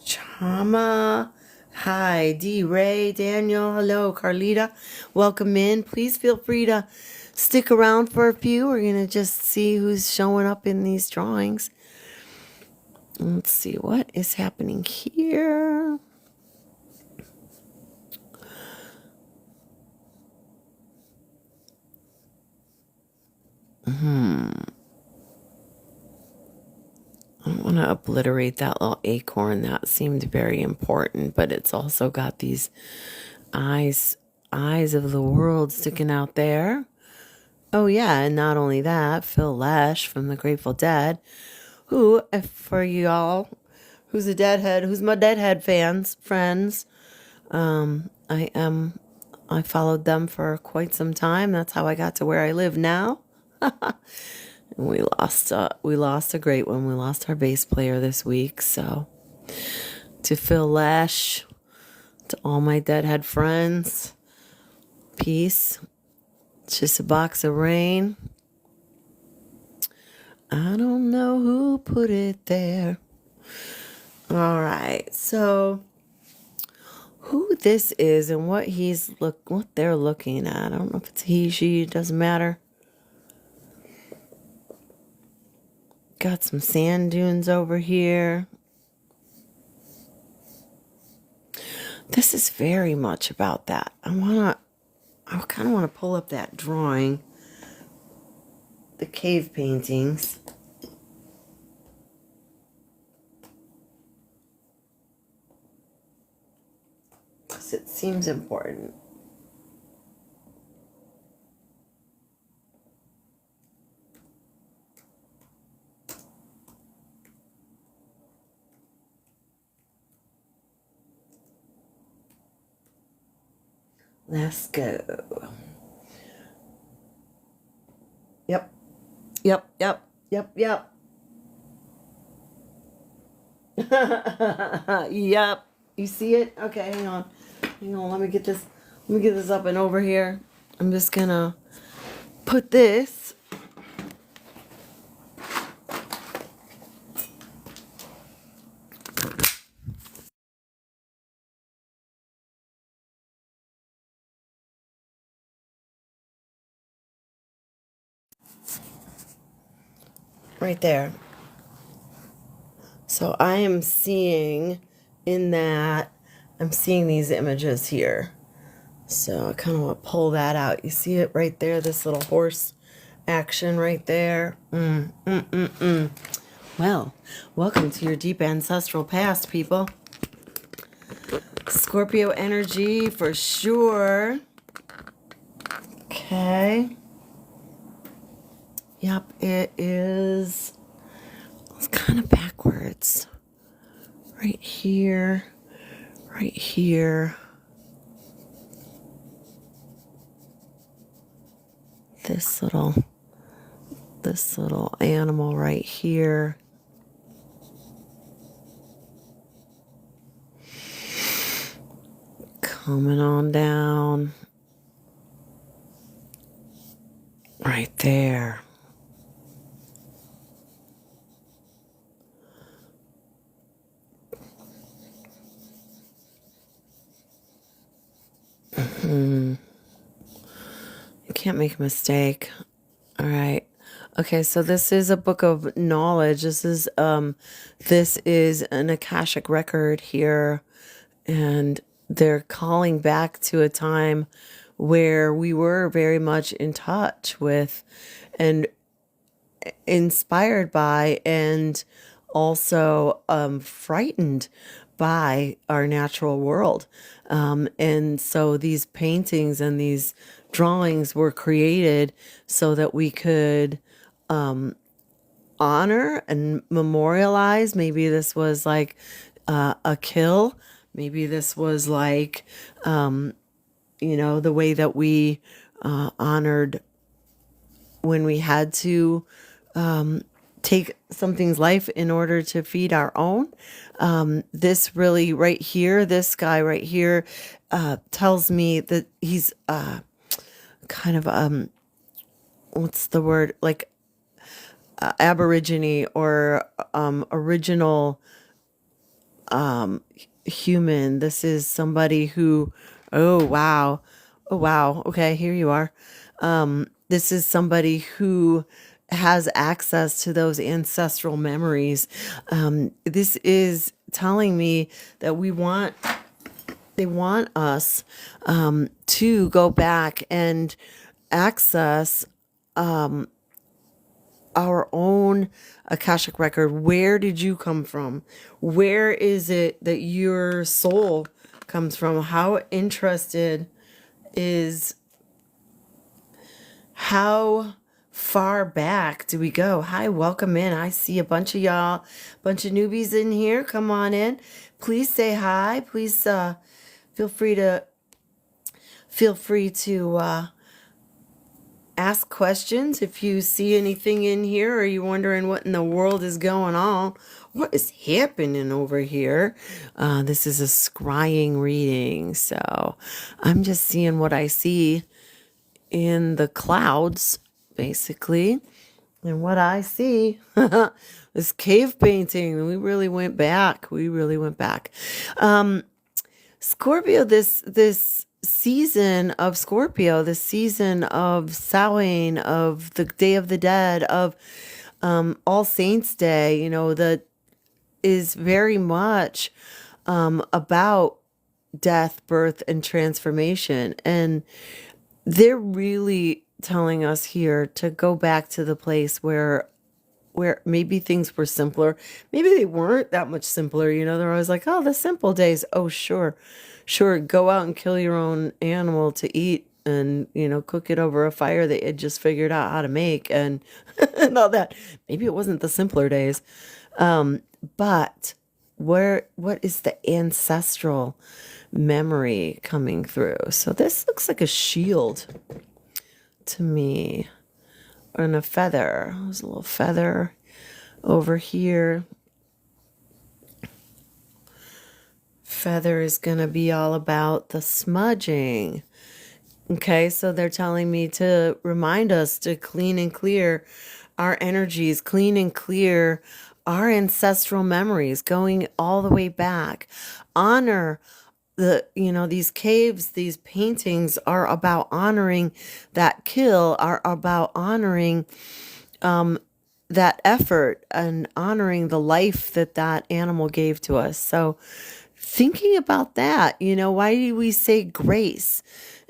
Chama. Hi, D. Ray, Daniel. Hello, Carlita. Welcome in. Please feel free to stick around for a few. We're going to just see who's showing up in these drawings. Let's see what is happening here. I don't want to obliterate that little acorn. That seemed very important, but it's also got these eyes of the world sticking out there. Oh yeah, and not only that, Phil Lesh from the Grateful Dead, who, if for y'all who's my Deadhead friends, I followed them for quite some time. That's how I got to where I live now. And we lost a great one. We lost our bass player this week. So to Phil Lesh, to all my Deadhead friends, peace. It's just a box of rain. I don't know who put it there. All right, so who this is and what they're looking at. I don't know if it's he, she, it doesn't matter. Got some sand dunes over here. This is very much about that. I kind of want to pull up that drawing, the cave paintings. Because it seems important. Lascaux. Yep. Yep. You see it? Okay, hang on. Let me get this up and over here. I'm just gonna put this right there. So I am seeing these images here. So I kind of want to pull that out. You see it right there, this little horse action right there. Well, welcome to your deep ancestral past, people. Scorpio energy for sure. Okay. Yep, it is. It's kind of backwards. Right here. Right here. This little animal right here. Coming on down. Right there. You can't make a mistake. All right. Okay, so this is a book of knowledge. This is an Akashic record here, and they're calling back to a time where we were very much in touch with and inspired by and also frightened by our natural world. And so these paintings and these drawings were created so that we could honor and memorialize. Maybe this was like a kill. Maybe this was like, the way that we honored when we had to take something's life in order to feed our own. This really right here, this guy right here tells me that he's kind of, what's the word? Like Aborigine or original human. This is somebody who, oh, wow. Okay, here you are. This is somebody who has access to those ancestral memories. This is telling me that they want us to go back and access our own Akashic record. Where did you come from? Where is it that your soul comes from? How interested is, how far back do we go? Hi, welcome in. I see a bunch of y'all, bunch of newbies in here. Come on in. Please say hi. Please feel free to ask questions if you see anything in here, or you're wondering what in the world is going on. What is happening over here? This is a scrying reading, so I'm just seeing what I see in the clouds, basically. And what I see is cave painting. We really went back. Scorpio, this season of Scorpio, the season of Samhain, of the Day of the Dead, of All Saints Day, that is very much about death, birth, and transformation. And they're really telling us here to go back to the place where maybe things were simpler. Maybe they weren't that much simpler. They're always like, oh, the simple days. Oh, sure. Go out and kill your own animal to eat and, cook it over a fire that you just figured out how to make and, and all that. Maybe it wasn't the simpler days. But what is the ancestral memory coming through? So this looks like a shield to me. And a feather. There's a little feather over here. Feather is going to be all about the smudging. Okay, so they're telling me to remind us to clean and clear our energies, clean and clear our ancestral memories, going all the way back. Honor these caves, these paintings are about honoring that kill, are about honoring that effort and honoring the life that animal gave to us. So thinking about that, why do we say grace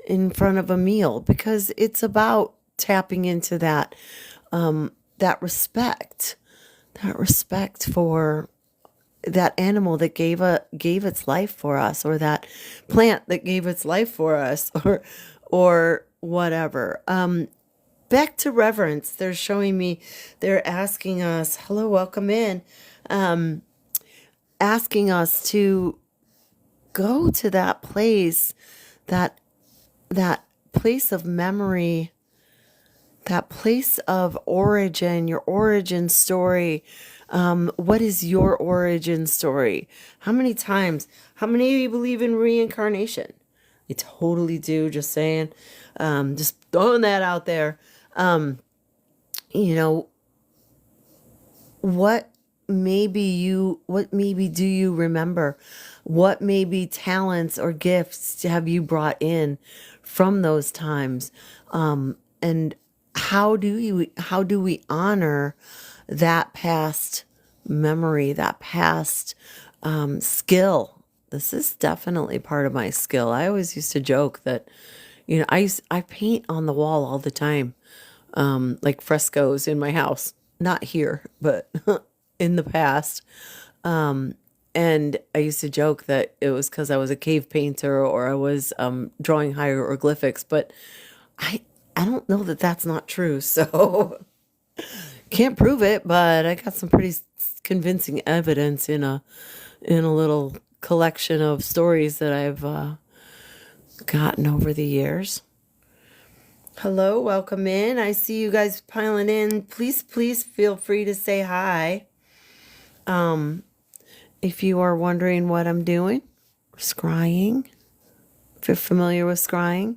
in front of a meal? Because it's about tapping into that respect for that animal that gave its life for us, or that plant that gave its life for us, or whatever. Back to reverence. They're asking us, hello, welcome in, asking us to go to that place, that place of memory, that place of origin, your origin story. What is your origin story? How many of you believe in reincarnation? I totally do, just saying. Just throwing that out there. What maybe do you remember? What maybe talents or gifts have you brought in from those times? And how do we honor that past memory, that past skill? This is definitely part of my skill. I always used to joke that, I paint on the wall all the time, like frescoes in my house. Not here, but in the past. And I used to joke that it was because I was a cave painter, or I was drawing hieroglyphics, but I don't know that that's not true. So can't prove it, but I got some pretty convincing evidence in a little collection of stories that I've gotten over the years. Hello, welcome in. I see you guys piling in. Please feel free to say hi. If you are wondering what I'm doing, scrying. If you're familiar with scrying,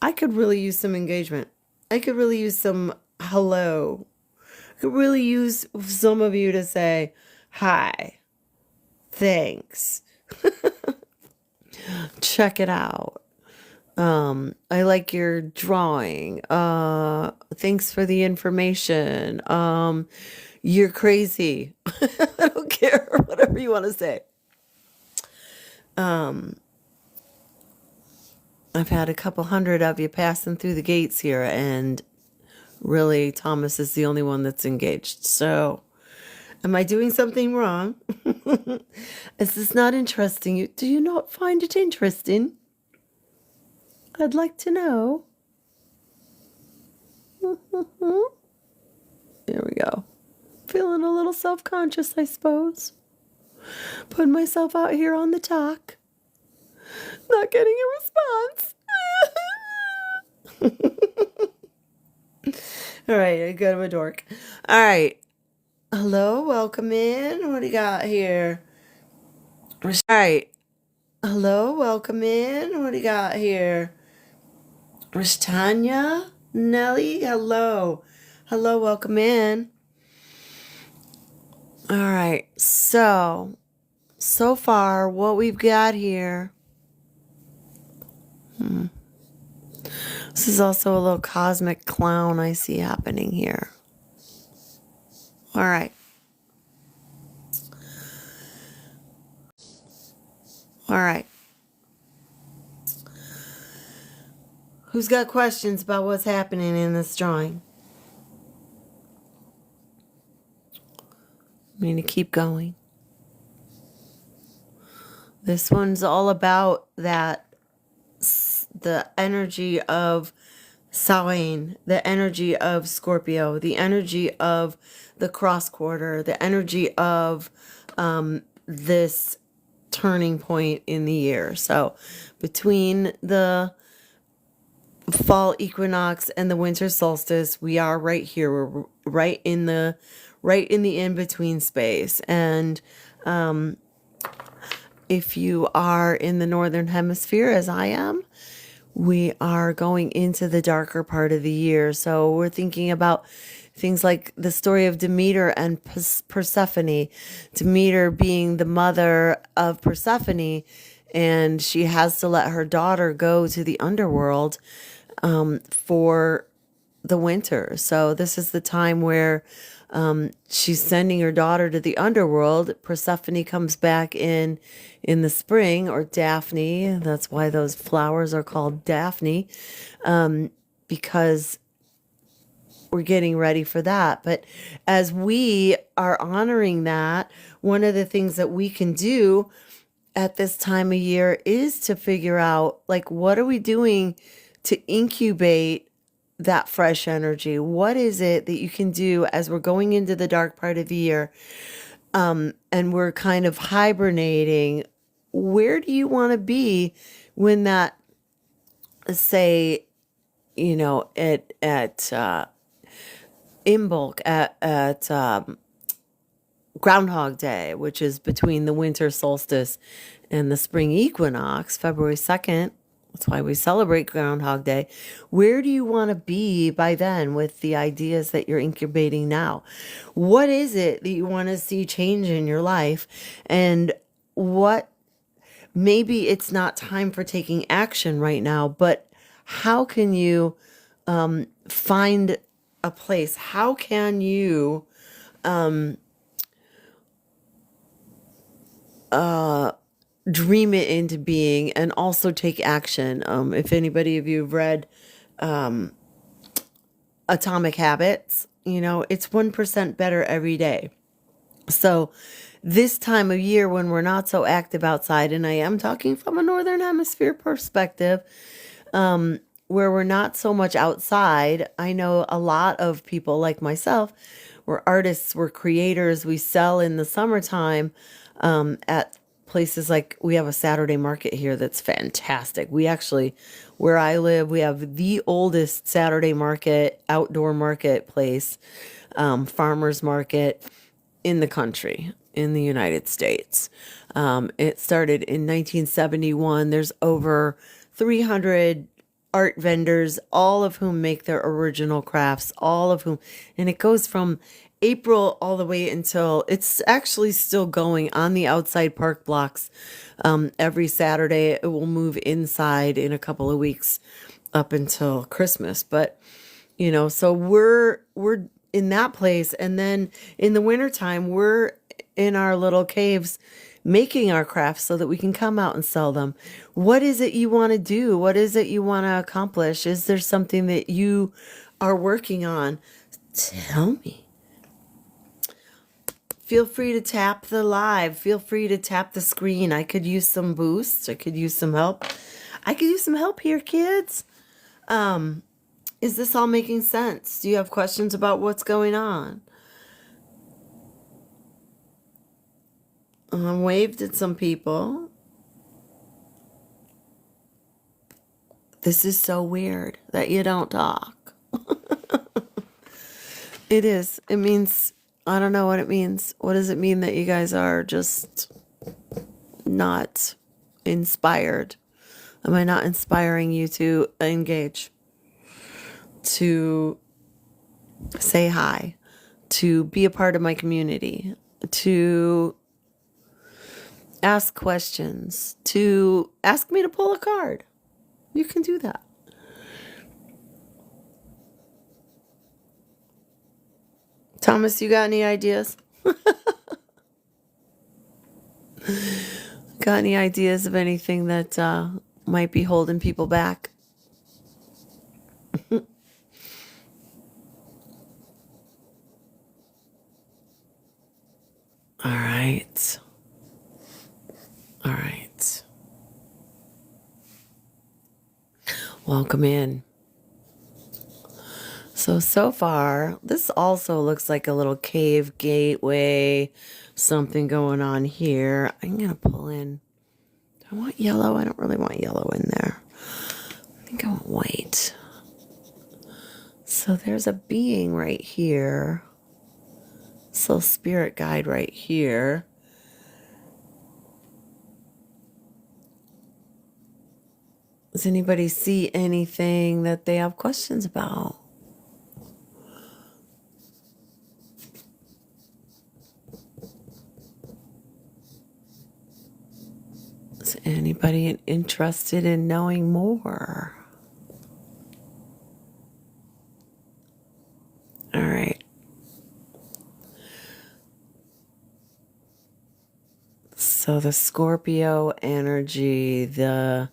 I could really use some engagement. I could really use some hello. I could really use some of you to say hi, thanks, check it out. I like your drawing. Thanks for the information. You're crazy. I don't care. Whatever you want to say. I've had a couple hundred of you passing through the gates here, and really, Thomas is the only one that's engaged. So, am I doing something wrong? Is this not interesting? Do you not find it interesting? I'd like to know. There we go. Feeling a little self-conscious, I suppose. Putting myself out here on the talk. Not getting a response. All right, I got him a dork. All right. Hello, welcome in. What do you got here? All right. Hello, welcome in. What do you got here? Rishtanya, Nelly, hello. Hello, welcome in. All right, so far what we've got here. This is also a little cosmic clown I see happening here. All right. All right. Who's got questions about what's happening in this drawing? I'm going to keep going. This one's all about the energy of Samhain, the energy of Scorpio, the energy of the cross quarter, the energy of this turning point in the year. So between the fall equinox and the winter solstice, we are right here. We're right in the in-between space. And if you are in the northern hemisphere, as I am, we are going into the darker part of the year. So we're thinking about things like the story of Demeter and Persephone. Demeter being the mother of Persephone, and she has to let her daughter go to the underworld for the winter. So this is the time where she's sending her daughter to the underworld. Persephone comes back in the spring, or Daphne. That's why those flowers are called Daphne, because we're getting ready for that. But as we are honoring that, one of the things that we can do at this time of year is to figure out, like, what are we doing to incubate that fresh energy? What is it that you can do as we're going into the dark part of the year, and we're kind of hibernating? Where do you want to be when that, say, at Imbolc, at Groundhog Day, which is between the winter solstice and the spring equinox, February 2nd. That's why we celebrate Groundhog Day. Where do you want to be by then with the ideas that you're incubating now? What is it that you want to see change in your life? And what, maybe it's not time for taking action right now, but how can you find a place? How can you dream it into being and also take action? If anybody of you have read Atomic Habits, it's 1% better every day. So this time of year when we're not so active outside, and I am talking from a Northern Hemisphere perspective, where we're not so much outside. I know a lot of people like myself, we're artists, we're creators, we sell in the summertime at places like, we have a Saturday market here that's fantastic. We actually, where I live, we have the oldest Saturday market, outdoor marketplace, farmers market in the country, in the United States. It started in 1971. There's over 300 art vendors, all of whom make their original crafts, all of whom, and it goes from April all the way until, it's actually still going on the outside park blocks. Every Saturday, it will move inside in a couple of weeks up until Christmas. But, so we're in that place. And then in the wintertime, we're in our little caves making our crafts so that we can come out and sell them. What is it you want to do? What is it you want to accomplish? Is there something that you are working on? Tell me. Feel free to tap the live. Feel free to tap the screen. I could use some boosts. I could use some help. I could use some help here, kids. Is this all making sense? Do you have questions about what's going on? I waved at some people. This is so weird that you don't talk. It is. It means, I don't know what it means. What does it mean that you guys are just not inspired? Am I not inspiring you to engage? To say hi? To be a part of my community? To ask questions? To ask me to pull a card? You can do that. Thomas, you got any ideas? Got any ideas of anything that might be holding people back? All right. All right. Welcome in. So far, this also looks like a little cave gateway, something going on here. I'm going to pull in. Do I want yellow? I don't really want yellow in there. I think I want white. So there's a being right here. This little spirit guide right here. Does anybody see anything that they have questions about? Is anybody interested in knowing more? So the Scorpio energy, the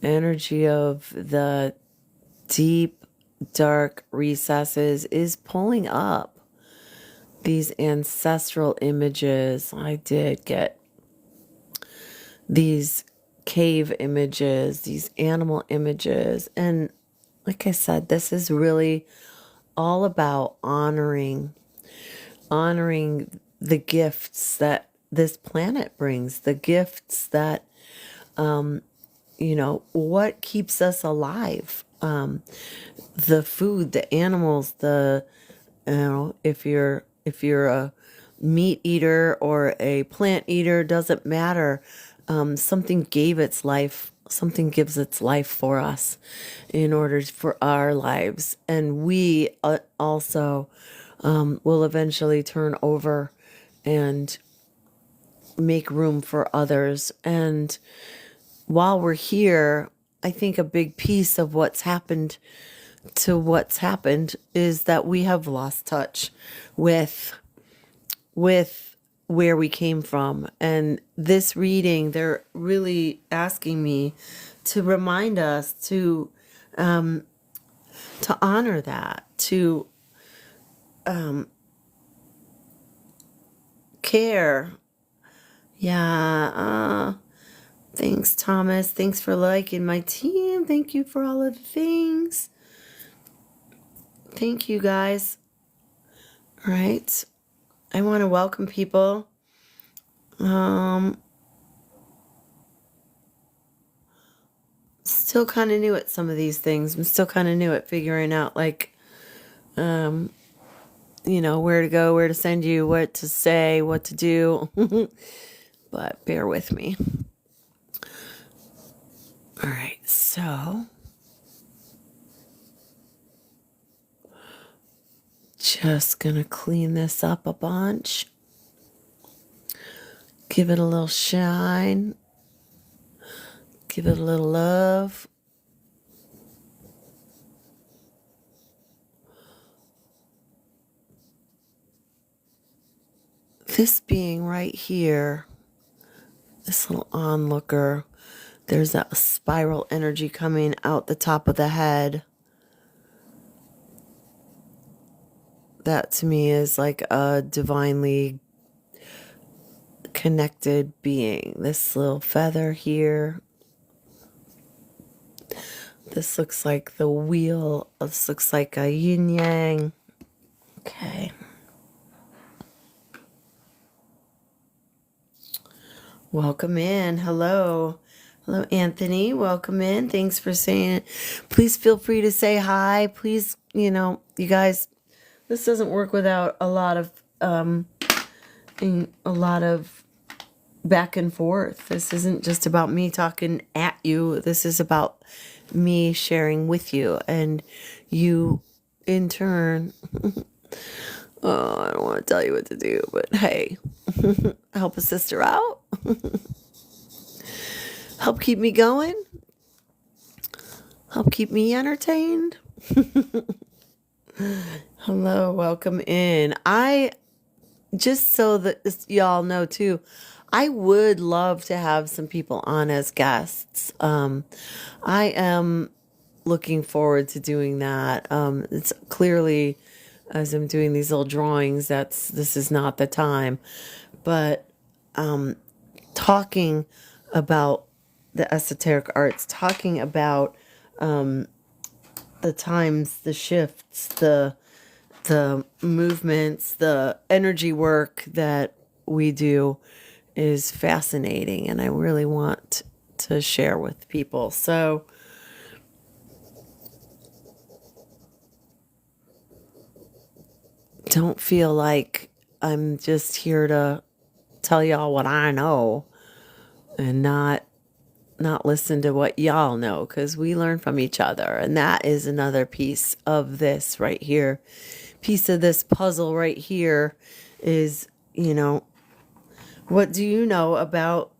energy of the deep, dark recesses is pulling up these ancestral images. I did get these cave images, these animal images. And like I said, this is really all about honoring the gifts that this planet brings, the gifts that, what keeps us alive. The food, the animals, if you're a meat eater or a plant eater, doesn't matter. Something gives its life for us in order for our lives. And we also will eventually turn over and make room for others. And while we're here, I think a big piece of what's happened is that we have lost touch with where we came from. And this reading, they're really asking me to remind us to honor that, to care. Yeah. Thanks, Thomas. Thanks for liking my team. Thank you for all of the things. Thank you, guys. All right. I want to welcome people. Still kind of new at some of these things. I'm still kind of new at figuring out, like, where to go, where to send you, what to say, what to do. But bear with me. All right, so just gonna clean this up a bunch. Give it a little shine. Give it a little love. This being right here, this little onlooker, there's that spiral energy coming out the top of the head. That to me is like a divinely connected being. This little feather here. This looks like the wheel. This looks like a yin yang. Okay. Welcome in. Hello. Hello, Anthony. Welcome in. Thanks for saying it. Please feel free to say hi. Please, you guys, this doesn't work without a lot of back and forth. This isn't just about me talking at you. This is about me sharing with you, and you in turn I don't want to tell you what to do, but hey, help a sister out. Help keep me going. Help keep me entertained. Hello, welcome in. Just so that y'all know too, I would love to have some people on as guests. I am looking forward to doing that. It's clearly, as I'm doing these little drawings, this is not the time. But talking about the esoteric arts, talking about the times, the shifts, the movements, the energy work that we do is fascinating, and I really want to share with people. So don't feel like I'm just here to tell y'all what I know and not listen to what y'all know, because we learn from each other. And that is another piece of this right here. Piece of this puzzle right here is, what do you know about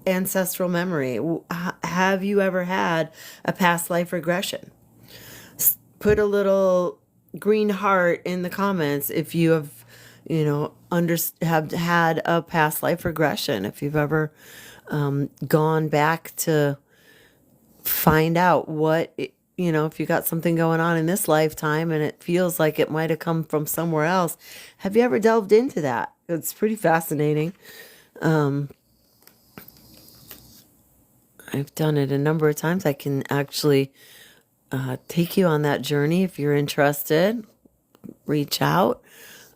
ancestral memory? Have you ever had a past life regression? Put a little green heart in the comments if you have, have had a past life regression, if you've ever gone back to find out if you got something going on in this lifetime and it feels like it might have come from somewhere else. Have you ever delved into that? It's pretty fascinating. I've done it a number of times. I can actually take you on that journey if you're interested. Reach out.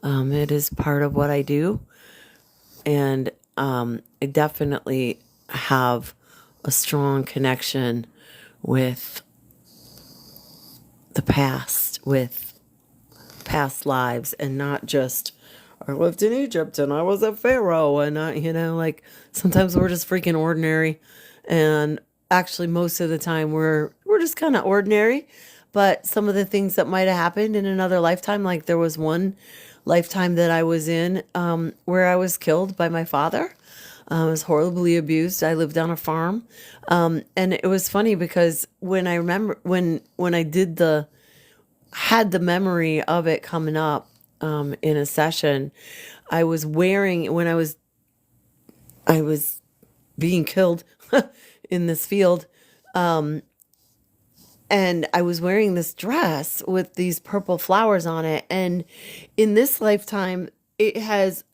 It is part of what I do. And I definitely have a strong connection with the past, with past lives, and not just, I lived in Egypt and I was a pharaoh, and like sometimes we're just freaking ordinary, and actually most of the time we're just kind of ordinary, but some of the things that might have happened in another lifetime, like there was one lifetime that I was in where I was killed by my father. I was horribly abused. I lived on a farm. And it was funny because when I remember when I had the memory of it coming up in a session, I was wearing, when I was being killed in this field, and I was wearing this dress with these purple flowers on it. And in this lifetime, it has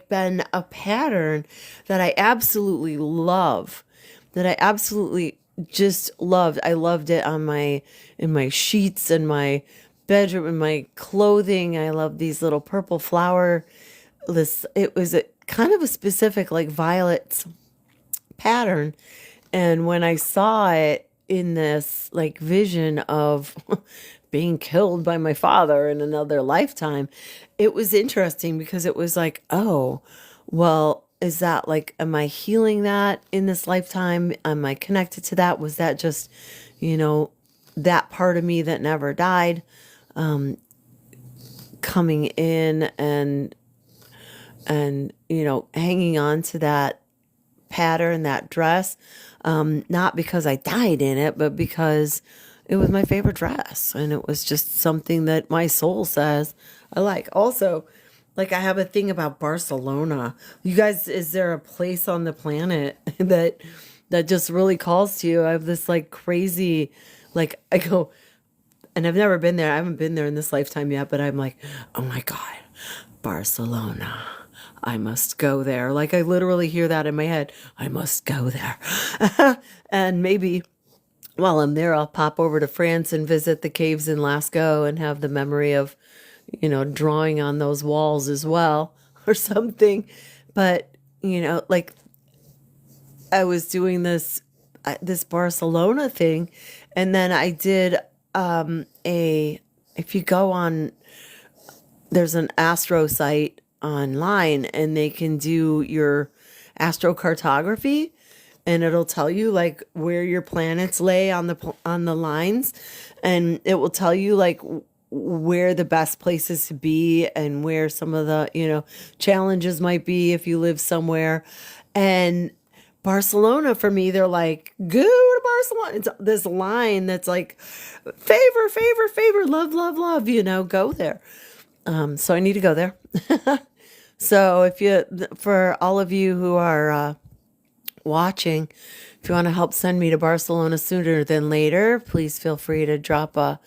been a pattern that I absolutely love, that I absolutely just loved. I loved it in my sheets, in my bedroom, in my clothing. I love these little purple flower. It was a kind of a specific violet pattern. And when I saw it in this vision of being killed by my father in another lifetime, it was interesting because it was oh, well, is that am I healing that in this lifetime? Am I connected to that? Was that just, that part of me that never died, coming in and hanging on to that pattern, that dress, not because I died in it, but because it was my favorite dress, and it was just something that my soul says I like. Also, I have a thing about Barcelona. You guys, is there a place on the planet that just really calls to you? I have this crazy, I go, and I've never been there. I haven't been there in this lifetime yet, but I'm oh my God, Barcelona. I must go there. I literally hear that in my head. I must go there. And maybe while I'm there, I'll pop over to France and visit the caves in Lascaux and have the memory of, drawing on those walls as well or something. But, I was doing this Barcelona thing. And then I did if you go on, there's an astro site online, and they can do your astrocartography, and it'll tell you where your planets lay on the lines, and it will tell you where the best places to be and where some of the challenges might be if you live somewhere. And Barcelona, for me, they're go to Barcelona. It's this line that's favor, love, love, love, go there. So I need to go there. So for all of you who are watching, if you want to help send me to Barcelona sooner than later, please feel free to drop a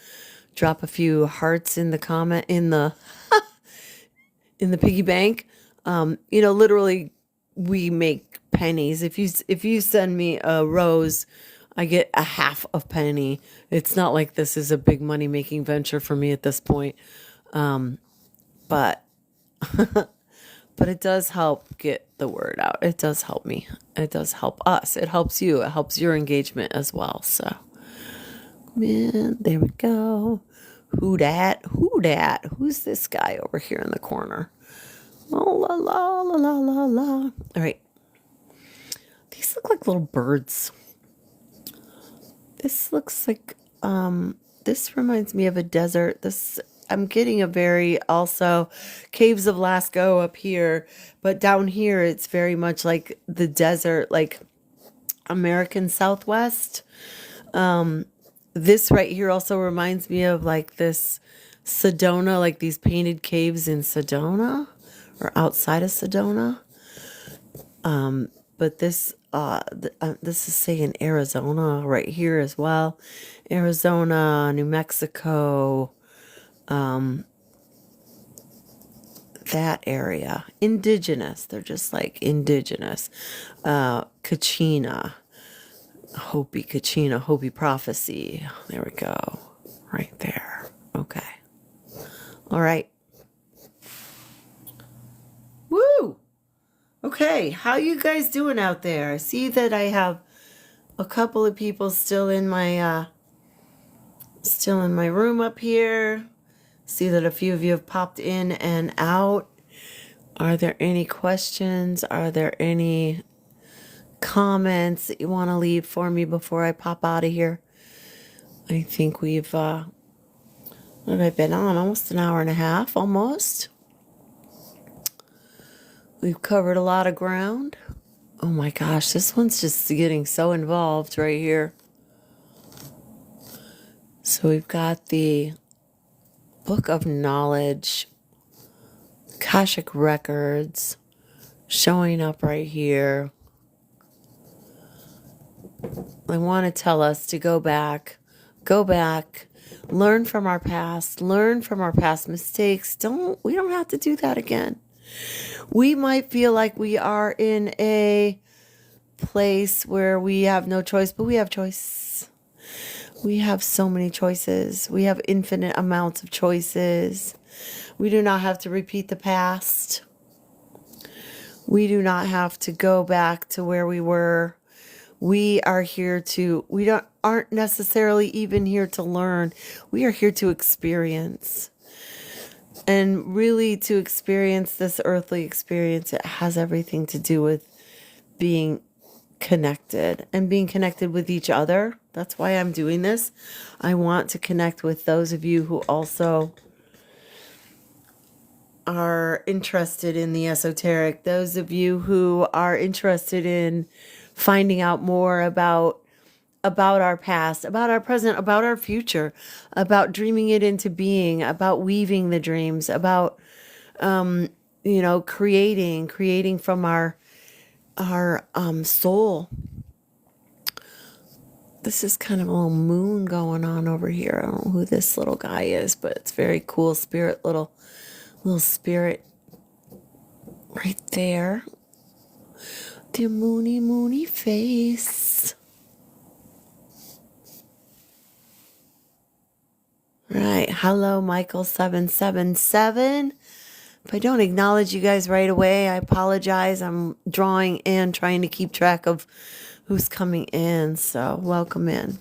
few hearts in the comment in the piggy bank. Literally, we make pennies. If you send me a rose, I get a half of penny. It's not like this is a big money making venture for me at this point, but. But it does help get the word out. It does help me. It does help us. It helps you. It helps your engagement as well. So, man, there we go. Who dat? Who dat? Who's this guy over here in the corner? Oh, la, la, la, la, la, la. All right. These look like little birds. This looks like, this reminds me of a desert. I'm getting a very also caves of Lascaux up here, but down here it's very much like the desert, American Southwest. This right here also reminds me of this Sedona, these painted caves in Sedona or outside of Sedona. But this is saying Arizona right here as well. Arizona, New Mexico, that area. Indigenous. They're just like indigenous. Kachina. Hopi prophecy. There we go. Right there. Okay. All right. Woo! Okay, how you guys doing out there? I see that I have a couple of people still in my room up here. See that a few of you have popped in and out. Are there any questions? Are there any comments that you want to leave for me before I pop out of here? I think we've what have I been on? Almost an hour and a half, almost. We've covered a lot of ground. Oh my gosh, this one's just getting so involved right here. So we've got the Book of Knowledge, Akashic Records showing up right here. I want to tell us to go back, learn from our past mistakes. We don't have to do that again. We might feel like we are in a place where we have no choice, but we have choice. We have so many choices. We have infinite amounts of choices. We do not have to repeat the past. We do not have to go back to where we were. We are here aren't necessarily even here to learn. We are here to experience. And really to experience this earthly experience, it has everything to do with being connected and being connected with each other. That's why I'm doing this. I want to connect with those of you who also are interested in the esoteric, those of you who are interested in finding out more about our past, about our present, about our future, about dreaming it into being, about weaving the dreams, about creating from our soul. This is kind of a little moon going on over here. I don't know who this little guy is, but it's very cool spirit, little spirit right there. The moony face. Right. Hello, Michael 777. If I don't acknowledge you guys right away, I apologize. I'm drawing in, trying to keep track of who's coming in. So welcome in.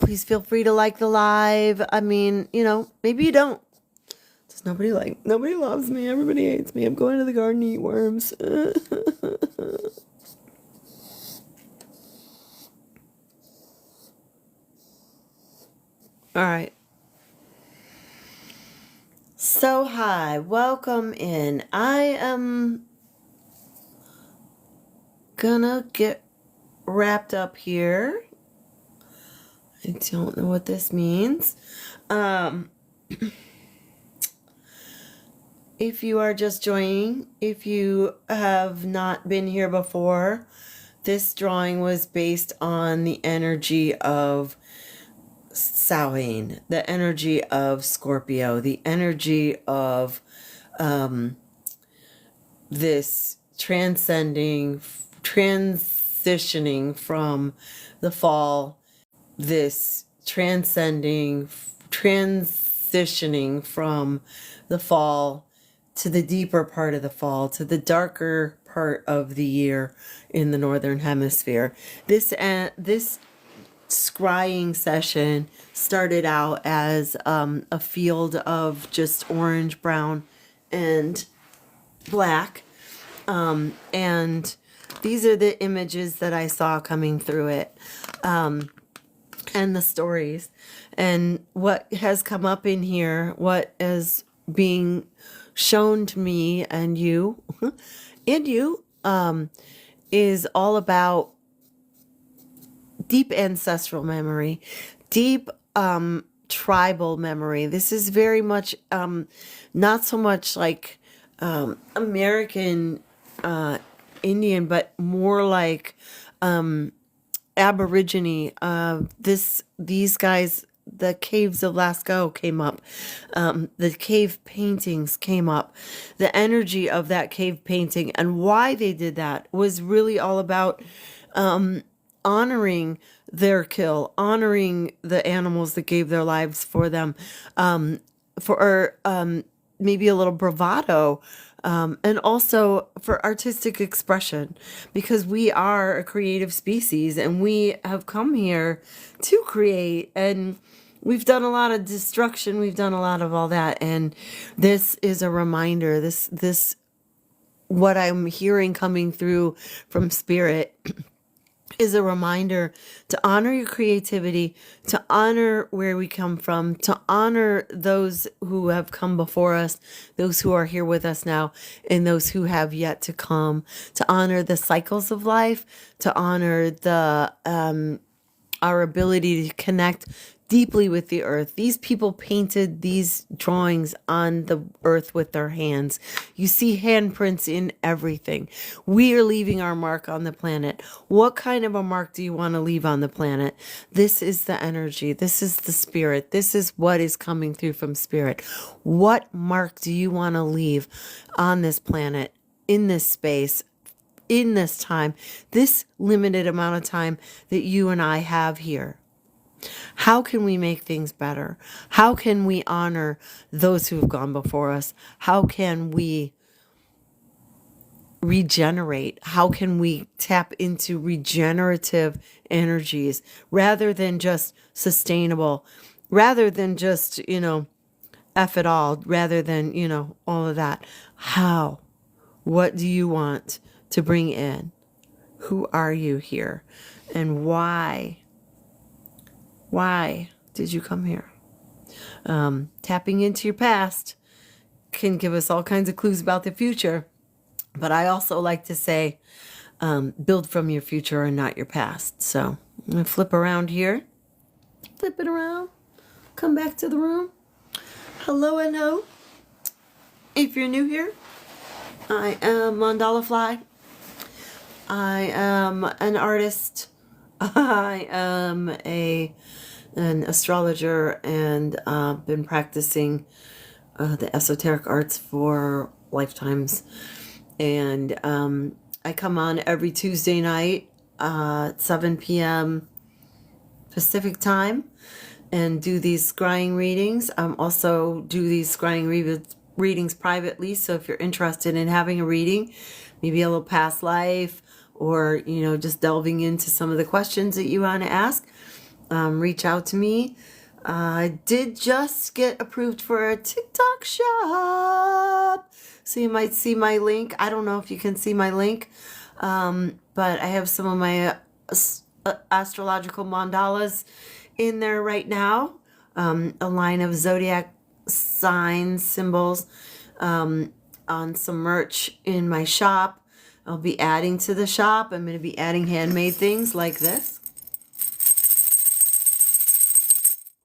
Please feel free to like the live. I mean, maybe you don't. Does nobody loves me. Everybody hates me. I'm going to the garden to eat worms. All right. So hi, welcome in. I am gonna get wrapped up here. I don't know what this means. If you are just joining, if you have not been here before, this drawing was based on the energy of Samhain, the energy of Scorpio, the energy of this transitioning from the fall, this transitioning from the fall to the deeper part of the fall, to the darker part of the year in the northern hemisphere. This scrying session started out as a field of just orange, brown, and black. And these are the images that I saw coming through it, and the stories. And what has come up in here, what is being shown to me and you, is all about deep ancestral memory, deep tribal memory. This is very much not so much like American Indian, but more like Aborigine. These guys, the caves of Lascaux came up. The cave paintings came up. The energy of that cave painting and why they did that was really all about honoring their kill, honoring the animals that gave their lives for them, for maybe a little bravado, and also for artistic expression, because we are a creative species and we have come here to create, and we've done a lot of destruction, we've done a lot of all that, and this is a reminder. This what I'm hearing coming through from spirit is a reminder to honor your creativity, to honor where we come from, to honor those who have come before us, those who are here with us now, and those who have yet to come, to honor the cycles of life, to honor the our ability to connect deeply with the earth. These people painted these drawings on the earth with their hands. You see handprints in everything. We are leaving our mark on the planet. What kind of a mark do you want to leave on the planet? This is the energy. This is the spirit. This is what is coming through from spirit. What mark do you want to leave on this planet, in this space, in this time, this limited amount of time that you and I have here? How can we make things better? How can we honor those who have gone before us? How can we regenerate? How can we tap into regenerative energies rather than just sustainable, rather than just, F it all, rather than, all of that? How? What do you want to bring in? Who are you here? And why? Why did you come here? Tapping into your past can give us all kinds of clues about the future. But I also like to say, build from your future and not your past. So I'm going to flip around here. Flip it around. Come back to the room. Hello and ho. If you're new here, I am Mandala Fly. I am an artist. I am an astrologer and been practicing the esoteric arts for lifetimes. And I come on every Tuesday night at 7 p.m. Pacific time and do these scrying readings. Also do these scrying readings privately. So if you're interested in having a reading, maybe a little past life, or, just delving into some of the questions that you want to ask, reach out to me. I did just get approved for a TikTok shop. So you might see my link. I don't know if you can see my link, but I have some of my astrological mandalas in there right now. A line of zodiac signs, symbols, on some merch in my shop. I'll be adding to the shop. I'm going to be adding handmade things like this.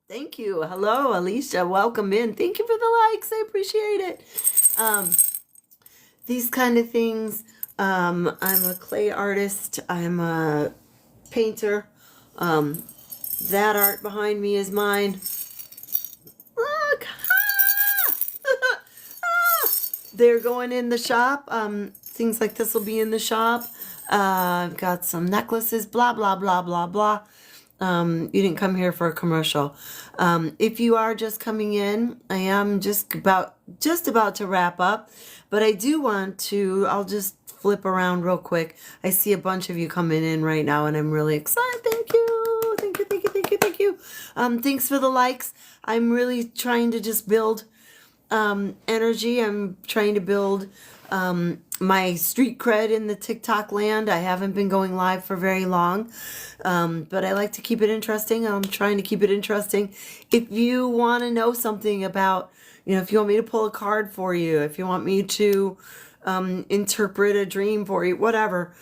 Thank you. Hello, Alicia. Welcome in. Thank you for the likes. I appreciate it. These kind of things. I'm a clay artist. I'm a painter. That art behind me is mine. Look. They're going in the shop. Things like this will be in the shop. I've got some necklaces, blah, blah, blah, blah, blah. You didn't come here for a commercial. If you are just coming in, I am just about to wrap up, but I do want to, I'll just flip around real quick. I see a bunch of you coming in right now and I'm really excited. Thank you. Thank you, thank you, thank you, thank you. Thanks for the likes. I'm really trying to just build energy. I'm trying to build my street cred in the TikTok land. I haven't been going live for very long, but I like to keep it interesting. I'm trying to keep it interesting. If you want to know something about, if you want me to pull a card for you, if you want me to interpret a dream for you, whatever,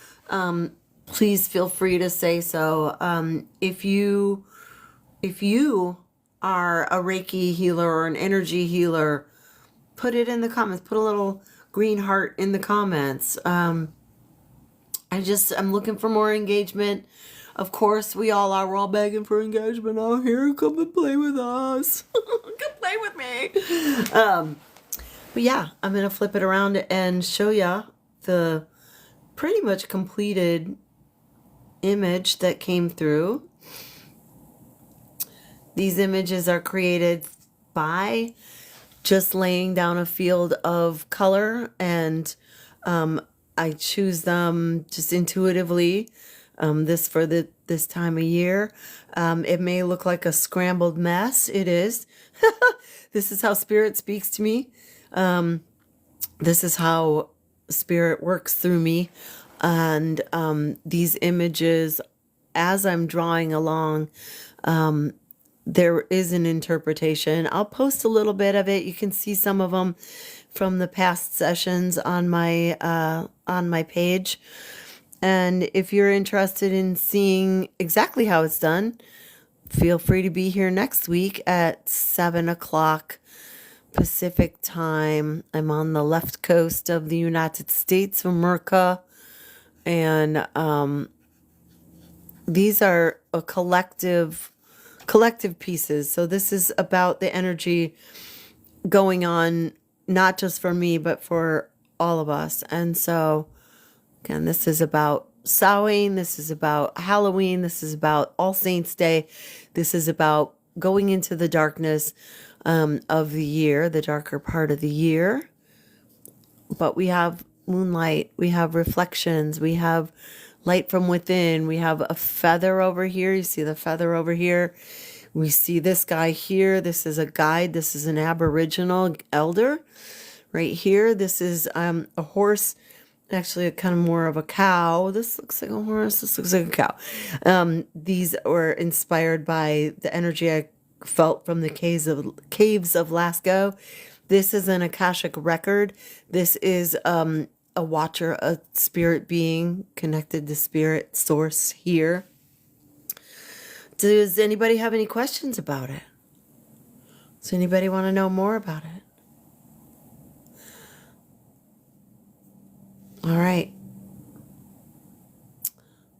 please feel free to say so. If you are a Reiki healer or an energy healer, put it in the comments. Put a little green heart in the comments. I'm looking for more engagement. Of course, we all are. We're all begging for engagement out here. Come and play with us. Come play with me. But yeah, I'm going to flip it around and show ya the pretty much completed image that came through. These images are created by just laying down a field of color, and I choose them just intuitively. This time of year. It may look like a scrambled mess. It is. This is how Spirit speaks to me. This is how Spirit works through me. And these images, as I'm drawing along, there is an interpretation. I'll post a little bit of it. You can see some of them from the past sessions on my page. And if you're interested in seeing exactly how it's done, feel free to be here next week at 7 o'clock Pacific time. I'm on the left coast of the United States of America. And these are a collective pieces. So this is about the energy going on, not just for me, but for all of us. And so, again, this is about Samhain. This is about Halloween. This is about All Saints Day. This is about going into the darkness of the year, the darker part of the year. But we have moonlight. We have reflections. We have light from within. We have a feather over here. You see the feather over here. We see this guy here. This is a guide. This is an Aboriginal elder right here. This is a horse. Actually, kind of more of a cow. This looks like a horse. This looks like a cow. These were inspired by the energy I felt from the caves of Lascaux. This is an Akashic record. This is a watcher, a spirit being connected to spirit source here. Does anybody have any questions about it? Does anybody want to know more about it? All right.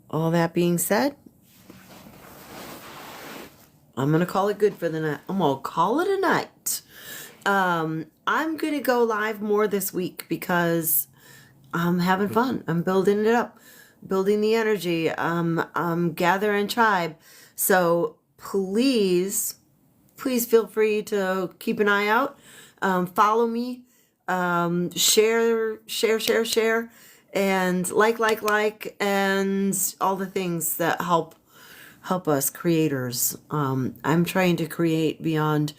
All that being said, I'm going to call it good for the night. I'm going to call it a night. I'm going to go live more this week because I'm having fun. I'm building it up, building the energy. I'm gathering tribe. So please feel free to keep an eye out. Follow me. Share, and like, and all the things that help us creators. I'm trying to create beyond